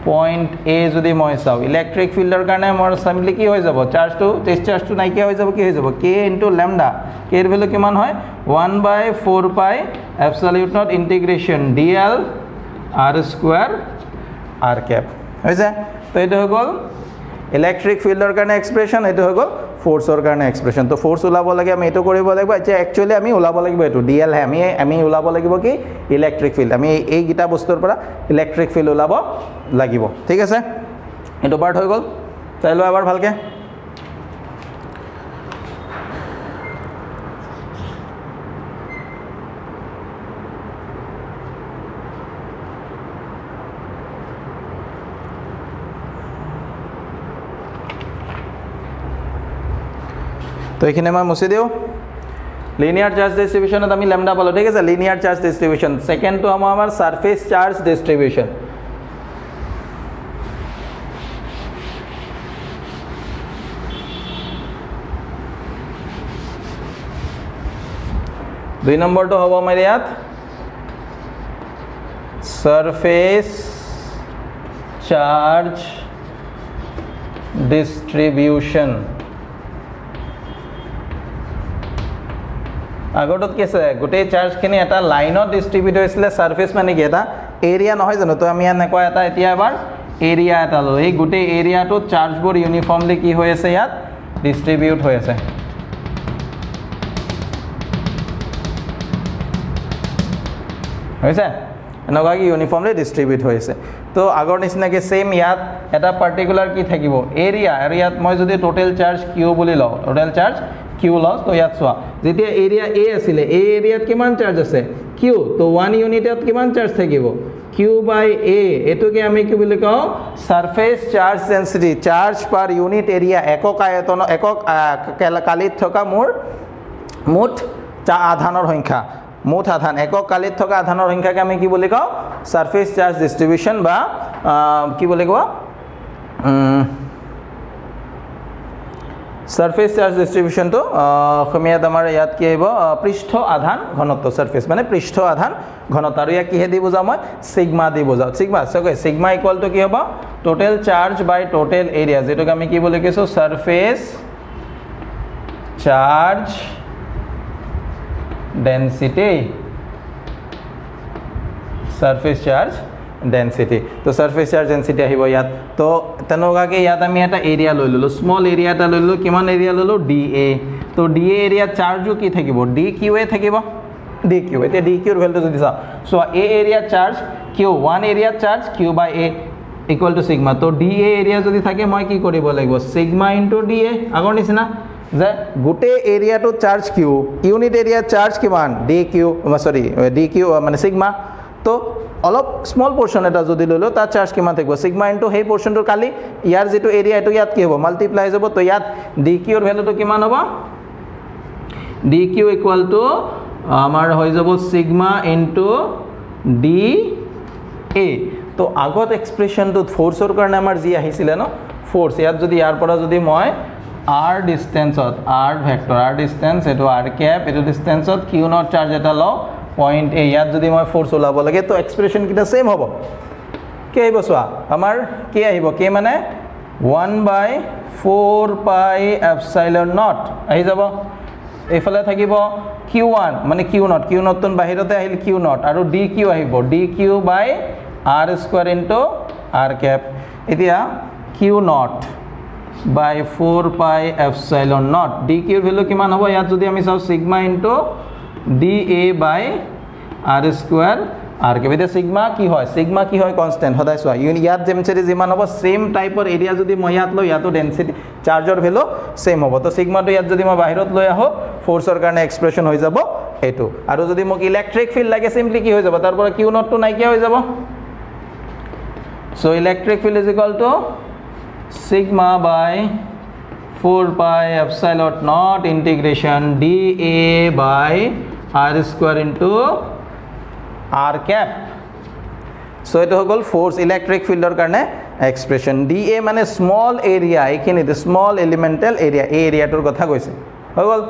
point A যদি মই চাওঁ ইলেক্ট্ৰিক ফিল্ডৰ কাৰণে মোৰ চিম্পলি কি হৈ যাব চাৰ্জটো ডিসচাৰ্জটো নাইকিয়া হৈ যাব কি হৈ যাব কে ইনটু ল্যামডা কে এর ভ্যালু কিমান হয় 1 by 4 pi absolute naught integration d l r square r cap হৈছে তো এইটো হৈ গ'ল ইলেক্ট্ৰিক ফিল্ডৰ কাৰণে এক্সপ্ৰেছন এইটো হৈ গ'ল ফোৰ্সৰ কাৰণে এক্সপ্ৰেছন তো ফোৰ্স ওলাব লাগে আমি এইটো কৰিব লাগিব এতিয়া একচুয়ালি আমি ওলাব লাগিব এইটো ডিএল হে আমি ওলাব লাগিব কি ইলেক্ট্ৰিক ফিল্ড আমি এই গিটা বস্তুৰ পৰা ইলেক্ট্ৰিক ফিল্ড ওলাব লাগিব ঠিক আছে এইটো পাৰ্ট হৈ গ'ল চাই লোৱা এবাৰ ভালকে তো এখানে मैं मुझे दियो लिनियर चार्ज डिस्ट्रीब्यूशन আমি ল্যামডা পালো ঠিক আছে লিনিয়ার চার্জ ডিস্ট্রিবিউশন সেকেন্ড তো আমার সারফেস চার্জ ডিস্ট্রিবিউশন দুই নম্বৰটো হ'ব আমাৰ ইয়াত সাৰফেস চাৰ্জ ডিস্ট্ৰিবিউশন আগৰটোত কি আছে গোটেই চাৰ্জখিনি এটা লাইনত ডিস্ট্ৰিবিউট হৈছিলে সাৰফেস মানে কি এটা এৰিয়া নহয় জানো তো আমি এনেকুৱা এটা এতিয়া এবাৰ এৰিয়া এটা লওঁ এই গোটেই এৰিয়াটো চাৰ্জবোৰ ইউনিফৰ্মলি কি হৈ আছে ইয়াত ডিস্ট্ৰিবিউট হৈ আছে হৈছে এনেকুৱা কি ইউনিফৰ্মলি ডিস্ট্ৰিবিউট হৈ আছে তো আগৰ নিচিনাকৈ সেম ইয়াত এটা পাৰ্টিকুলাৰ কি থাকিব এৰিয়া আৰু ইয়াত মই যদি টোটেল চাৰ্জ কিউ বুলি লওঁ টোটেল চাৰ্জ কিউ লছ তো ইয়াত চোৱা যেতিয়া এৰিয়া এ আছিলে এই এৰিয়াত কিমান চাৰ্জ আছে কিউ তো 1 ইউনিটত কিমান চাৰ্জ থাকিব কিউ বাই এ এটোকে আমি কি বুলি কওঁ surface charge density charge per unit area একক আয়তন একক কালিত থকা মুঠ আধানৰ সংখ্যা মুঠ আধান একক কালিত থকা আধানৰ সংখ্যাকে আমি কি বুলি কওঁ সাৰফেস চাৰ্জ ডিস্ট্ৰিবিউশন বা কি বুলি কওঁ সাৰফেস চাৰ্জ ডিস্ট্ৰিবিউশন তো অসমীয়াত আমাৰ ইয়াত কি আহিব পৃষ্ঠ আধান ঘনত্ব সাৰফেস মানে পৃষ্ঠ আধান ঘনত্ব আৰু ইয়াক কিহে দি বুজাও মই সিগমা দি বুজাও সিগমা সকে সিগমা ইকুয়াল টু কি হ'ব total charge by total area যেটোক আমি কি বুলি কৈছো surface charge density surface charge density তো সারফেস চার্জ ডেন্সিটি আহিব ইয়াত তো তেনেকুৱাকৈ ইয়াত আমি এটা এৰিয়া লৈ ললো স্মল এৰিয়া এটা লৈ ললো কিমান এৰিয়া ললো ডি এ তো ডি এ এৰিয়া চাৰ্জও কি থাকিব ডি কিউ এ থাকিব ডি কিউ এতিয়া ডি কিউৰ ভ্যালুটো যদি চাওঁ so a area charge q 1 area charge q by a equal to sigma তো ডি এ এৰিয়া যদি থাকে মই কি কৰিব লাগিব সিগমা ইনটু ডি এ আগৰ নিচিনা যে গোটেই এৰিয়াটো charge q unit area charge কিমান d q sorry d q মানে সিগমা তো অলপ স্মল পোর্শন এটা যদি ললো তার চার্জ কিমান থাকিব সিগমা ইনটু সেই পোৰ্শনটোৰ কালি ইয়াৰ যেটো এৰিয়া এটো ইয়াত কি হ'ব মাল্টিপ্লাই যাব তো ইয়াত ডি কিউৰ ভ্যালুটো কিমান হ'ব ডি কিউ ইকুয়াল টু আমাৰ হৈ যাব সিগমা ইনটু ডি এ তো আগত এক্সপ্ৰেছনটো ফোৰ্সৰ কাৰণে আমাৰ যি আহিছিলে ন ফোৰ্স ইয়াত যদি ইয়াৰ পৰা যদি মই r ডিস্টেন্সত r vector r distance এটো r ক্যাপ এটো ডিস্টেন্সত q নট চাৰ্জ এটা লও পয়েন্ট এ ইয়াত যদি মই ফোর্স ওলাব লাগে তো এক্সপ্রেশন কিটা সেম হ'ব কি আহিব সোয়া আমাৰ কি আহিব কি মানে 1/4 পাই এপসাইলন নট আহি যাব এইফালে থাকিব q1 মানে q নট তন বাহিৰতে আহিল q নট আৰু dq আহিব dq বাই r square into r cap এতিয়া q not by 4 pi epsilon naught dq এর ভ্যালু কিমান হ'ব ইয়াত যদি আমি চাও sigma into dA by r square r কে বিতে সিগমা কি হয় কনস্ট্যান্ট হদাই সোয়া ইয়াত ডেনসিটি যিমান হ'ব সেম টাইপৰ এৰিয়া যদি মই ইয়াত লও ইয়াতো ডেনসিটি চাৰ্জৰ ভ্যালু সেম হ'ব তো সিগমাটো ইয়াত যদি মই বাহিৰত লৈ আহো ফোৰ্সৰ কাৰণে এক্সপ্ৰেশন হৈ যাব এটো আৰু যদি মোক ইলেক্ট্ৰিক ফিল্ড লাগে সিম্পলি কি হৈ যাব তাৰ পৰা q নট টো নাইকিয়া হৈ যাব so electric field is equal to sigma by 4 pi epsilon naught integration dA by r square into r cap so এটা হল ফোর্স ইলেকট্রিক ফিল্ডৰ কাৰণে এক্সপ্ৰেশন dA মানে স্মল এৰিয়া এখানে the small elemental area এই এৰিয়াটোৰ কথা কৈছে হৈ গল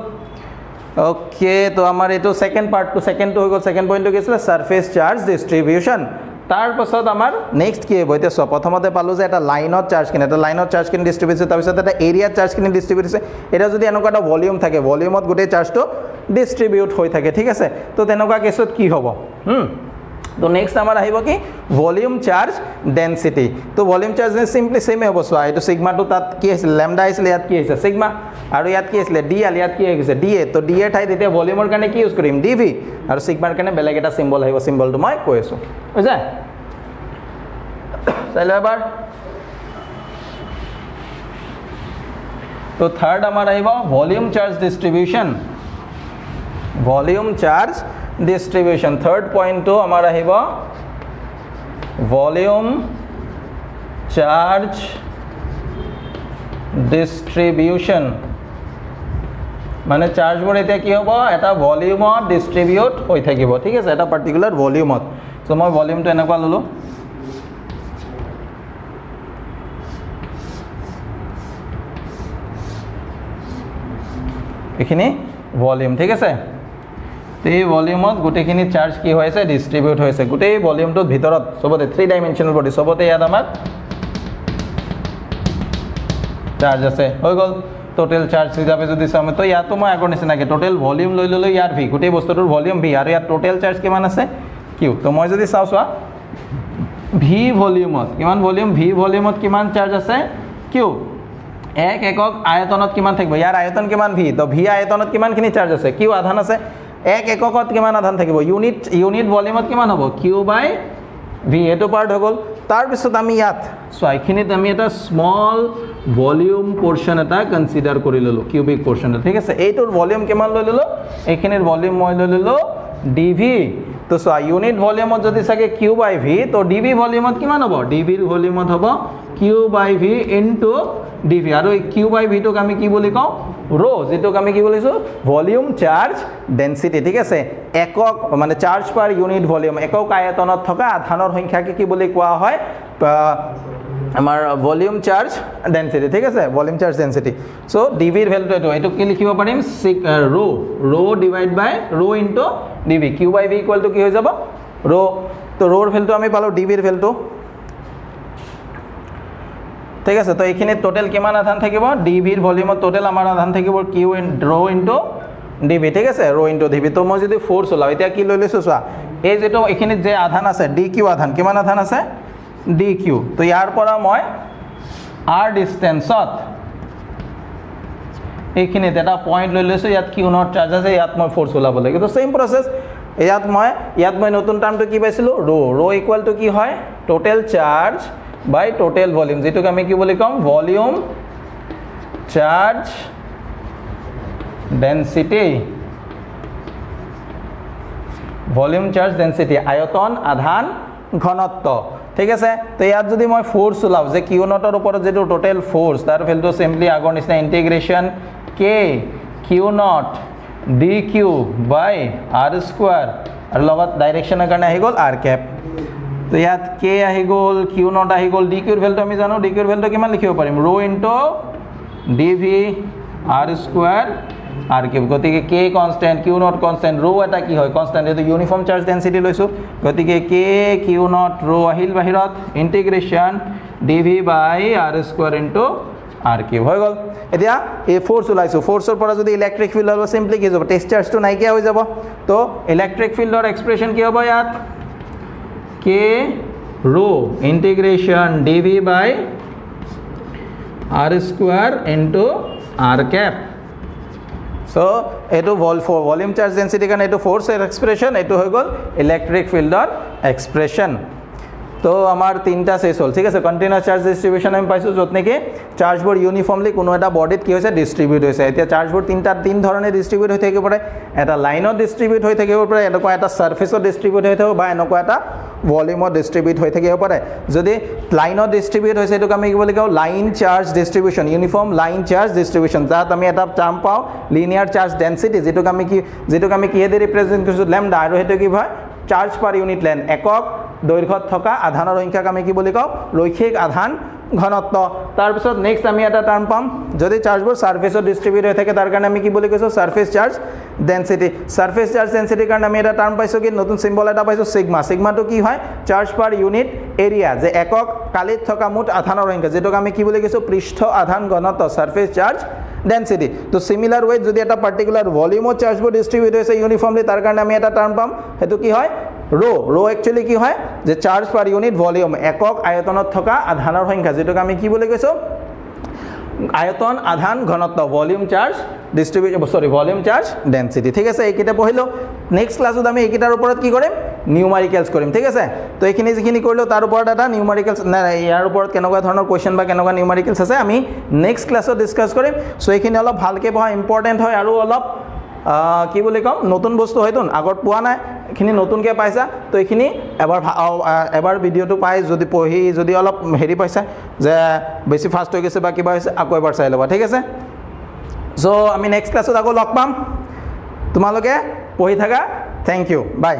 ওকে তো আমাৰ এটো সেকেন্ড পার্ট টু সেকেন্ড হৈ গল সেকেন্ড পয়েন্ট কি আছিল সারফেস চার্জ ডিস্ট্রিবিউশন তার পাছত আমার নেক্সট কি হইতে সব প্রথমতে পালো যে এটা লাইনত চার্জ কিনে এটা লাইনত চার্জ কিনে ডিস্ট্রিবিউট হৈছে তাৰপিছত এটা এৰিয়া চাৰ্জ কিনে ডিস্ট্ৰিবিউট হৈছে এটা যদি এনেকুৱা এটা ভলিউম থাকে ভলিউমত গোটেই চাৰ্জটো ডিস্ট্ৰিবিউট হৈ থাকে ঠিক আছে তো তেনেকুৱা কেছত কি হ'ব তো নেক্সট আমাৰ আহিব কি ভলিউম চার্জ ডেনসিটি তো ভলিউম চার্জ সিম্পলি সেমে হ'ব সো এটো সিগমা তো তাত কি আছিল ল্যামডা আছিল ইয়াত কি হৈছে সিগমা আৰু ইয়াত কি আছিল dl ইয়াত কি হৈছে dA তো dA ঠাই দিতে ভলিউমৰ কাৰণে কি ইউজ কৰিম dv আৰু সিগমাৰ কাৰণে বেলেগ এটা সিম্বল আহিব সিম্বলটো মই কৈ আছো বুঝা চাইলো এবাৰ তো থাৰ্ড আমাৰ আহিব ভলিউম চাৰ্জ ডিস্ট্ৰিবিউশন থাৰ্ড পয়েন্ট তো আমাৰ আহিব ভলিউম চাৰ্জ ডিস্ট্ৰিবিউশন মানে চাৰ্জবোৰ এতিয়া কি হ'ব এটা ভলিউমত ডিস্ট্রিবিউট হৈ থাকিব ঠিক আছে এটা পার্টিকুলার ভলিউমত সো মই ভলিউমটো এনেকুৱা ললো এখিনি ভলিউম ঠিক আছে এই ভলিউমত গোটেইখিনি চাৰ্জ কি হৈছে ডিস্ট্ৰিবিউট হৈছে গোটেই ভলিউমটোৰ ভিতৰত সবতে 3 ডাইমেনশনাল বডি সবতে ইয়াত আমাৰ চাৰ্জ আছে হৈ গল টোটাল চাৰ্জ হিচাপে যদি চামে তো ইয়াতো মই আগৰ নিচিনাকে টোটাল ভলিউম লৈ ললো ইয়াৰ ভি গোটেই বস্তুটোৰ ভলিউম ভি আৰু ইয়াত টোটাল চাৰ্জ কিমান আছে কিউ তো মই যদি চাও চোৱা ভি ভলিউমত কিমান ভলিউম ভি ভলিউমত কিমান চাৰ্জ আছে কিউ এক একক আয়তনত কিমান থাকিব ইয়াৰ আয়তন কিমান ভি তো ভি আয়তনত কিমানখিনি চার্জ আছে কিউ আধান আছে এক এককত কিমান আধান থাকিব ইউনিট ভলিউমত কিমান হ'ব কিউ বাই ভি এটো পার্ট হৈ গল তাৰ পিছত আমি ইয়াত সো এইখিনিত আমি এটা স্মল ভলিউম পোৰ্শন এটা কনসিডাৰ কৰি ললো কিউবিক পোৰ্শন ঠিক আছে এইটোৰ ভলিউম কিমান লৈ ললো এইখিনিৰ ভলিউম মই লৈ ললো ডিভি তো সো ইউনিট ভলিউমত যদি থাকে কিউ বাই ভি তো ডিভি ভলিউমত কিমান হ'ব ডিভিৰ ভলিউমত হ'ব কিউ বাই ভি ইনটু ডিভি আৰু কিউ বাই ভি টোক আমি কি বুলি কওঁ রো যেটোক আমি কি বলিছো ভলিউম চার্জ ডেনসিটি ঠিক আছে একক মানে চার্জ পার ইউনিট ভলিউম একক আয়তনত থকা আধানৰ সংখ্যাকে কি বুলি কোৱা হয় আমাৰ ভলিউম চাৰ্জ ডেনসিটি ঠিক আছে ভলিউম চাৰ্জ ডেনসিটি সো ডিভিৰ ভ্যালুটো এটো কি লিখিব পাৰিম rho divide by rho into d v q by v equal to কি হৈ যাব রো তো ৰোৰ ভ্যালুটো আমি পালো ডিভিৰ ভ্যালুটো ঠিক আছে তো এইখিনি টোটাল কিমান আধান থাকিব ডিভিৰ ভলিউমত টোটাল আমাৰ আধান থাকিব কিউ ইন রো ইনটু ডিভি ঠিক আছে রো ইনটু ডিভি তো মই যদি ফোর্স ওলাও এতিয়া কি লৈ লৈছো চোৱা এই যেটো এইখিনিত যে আধান আছে ডি কিউ আধান কিমান আধান আছে ডি কিউ তো ইয়াৰ পৰা মই আৰ ডিস্টেন্সত এইখিনিত এটা পয়েন্ট লৈ লৈছো ইয়াত কিউ নট চার্জ আছে ইয়াত মই ফোর্স ওলাব লাগে তো সেম প্রসেস ইয়াত মই নতুন টার্মটো কি পাইছিলো রো ইকুয়াল টু কি হয় total charge by total volume যেটোকে আমি কি বলি কম ভলিউম চার্জ ডেনসিটি আয়তন আধান ঘনত্ব ঠিক আছে তো ইয়াত যদি মই ফোর্স ওলাও যে কিউ নটৰ ওপৰত যেটো টোটাল ফোৰ্স তাৰ ভ্যালুটো সিম্পলি আগৰ নিচিনা integration k q naught d q by r square আৰু লগত ডাইৰেকশনৰ কাৰণে আহি গল আর ক্যাপ তো ইয়াত কে আহি গল কিউ নট আহি গল ডি কিউৰ ভ্যালুটো আমি জানো ডি কিউৰ ভ্যালুটো কিমান লিখিব পাৰিম rho into dv r square r cube গতিকে k constant q not constant rho এটা কি হয় কনস্ট্যান্ট এটো ইউনিফর্ম চার্জ ডেনসিটি লৈছো গতিকে k q নট rho আহিল বাহিৰত ইন্টিগ্ৰেশন dv r square r cube হৈ গল এতিয়া এই ফোৰ্স ওলাইছো ফোৰ্সৰ পৰা যদি ইলেক্ট্ৰিক ফিল্ড হল সিম্পলি কি যাব টেস্ট চাৰ্জ তো নাইকিয়া হৈ যাব তো ইলেক্ট্ৰিক ফিল্ডৰ এক্সপ্ৰেশন কি হ'ব ইয়াত k rho integration dv by r square into r cap so eto volume charge density kan eto force expression eto hoy gol electric field or expression তো আমার তিনটা শেষ হল ঠিক আছে কন্টিনিউয়াস চার্জ ডিস্ট্রিবিউশন আমি পাইছো যত নেকি চাৰ্জবোৰ ইউনিফৰ্মলি কোনো এটা বডিত কি হৈছে ডিস্ট্ৰিবিউট হৈছে এতিয়া চাৰ্জবোৰ তিন ধৰণে ডিস্ট্ৰিবিউট হৈ থাকিব পাৰে এটা লাইনত ডিস্ট্ৰিবিউট হৈ থাকিব পাৰে এনেকুৱা এটা সাৰফেসত ডিস্ট্ৰিবিউট হৈ থাকিব বা এনেকুৱা এটা ভলিউমত ডিস্ট্ৰিবিউট হৈ থাকিব পাৰে যদি লাইনত ডিস্ট্রিবিউট হৈছে এটোক আমি কি বুলি কওঁ line charge distribution uniform line charge distribution যাত আমি এটা টার্ম পাওঁ লিনিয়ার চার্জ ডেনসিটি যেটোক আমি কিহেদি ৰিপ্ৰেজেন্ট কৰিছো ল্যামডা আৰু হেতু কি হয় চাৰ্জ পাৰ ইউনিট লেন্থ একক দৈৰ্ঘ্যত থকা আধানৰ সংখ্যাক আমি কি বুলি কওঁ ৰৈখিক আধান ঘনত্ব তাৰ পিছত নেক্সট আমি এটা টাৰ্ম পাম যদি চাৰ্জবোৰ সাৰফেসত ডিস্ট্ৰিবিউট হৈ থাকে তাৰ কাৰণে আমি কি বুলি কৈছো সাৰফেস চাৰ্জ ডেনসিটি কাৰণে আমি এটা টার্ম পাইছো কি নতুন সিম্বল এটা পাইছো সিগমা সিগমাটো কি হয় চার্জ পার ইউনিট এরিয়া যে একক কালিত থকা মুঠ আধানৰ সংখ্যা যেটোক আমি কি বুলি কৈছো পৃষ্ঠ আধান ঘনত্ব সাৰফেস চাৰ্জ ডেনসিটি তো সিমিলাৰ ওয়ে যদি এটা পাৰ্টিকুলাৰ ভলিউমত চাৰ্জবোৰ ডিস্ট্ৰিবিউট হৈছে ইউনিফৰ্মলি তাৰ কাৰণে আমি এটা টার্ম পাম হেতু কি হয় रो एक्चुअली কি হয় যে চার্জ পার ইউনিট ভলিউম একক আয়তনত থকা আধানৰ সংখ্যা যেটোক আমি কি বুলি কৈছো আয়তন আধান ঘনত্ব volume charge volume charge density ঠিক আছে এইকিটা পঢ়িলো নেক্সট ক্লাছত আমি এইকিটাৰ ওপৰত কি কৰিম নিউমাৰিকেলস কৰিম ঠিক আছে তো এইখিনি যিখিনি কৰিলো তাৰ ওপৰত এটা নিউমাৰিকেলস ইয়াৰ ওপৰত কেনেকুৱা ধৰণৰ কোৱেশ্চন বা কেনেকুৱা নিউমাৰিকেলস আছে আমি নেক্সট ক্লাছত ডিসকাস কৰিম সো এইখিনি অলপ ভালকে পঢ়া ইম্পৰ্টেন্ট হয় আৰু অলপ কি বুলি কম নতুন বস্তু হয়তো আগত পোৱা নাই এখিনি নতুনকে পাইছা তো এখিনি এবাৰ ভিডিওটো পাই যদি পঢ়ি যদি অলপ হেৰি পাইছা যে বেছি ফাস্ট হৈ গৈছে বা কিবা হৈছে আকৌ এবাৰ চাই লবা ঠিক আছে সো আমি নেক্সট ক্লাছত আকৌ লগ পাম তোমালোকে পঢ়ি থাকা থ্যাংক ইউ বাই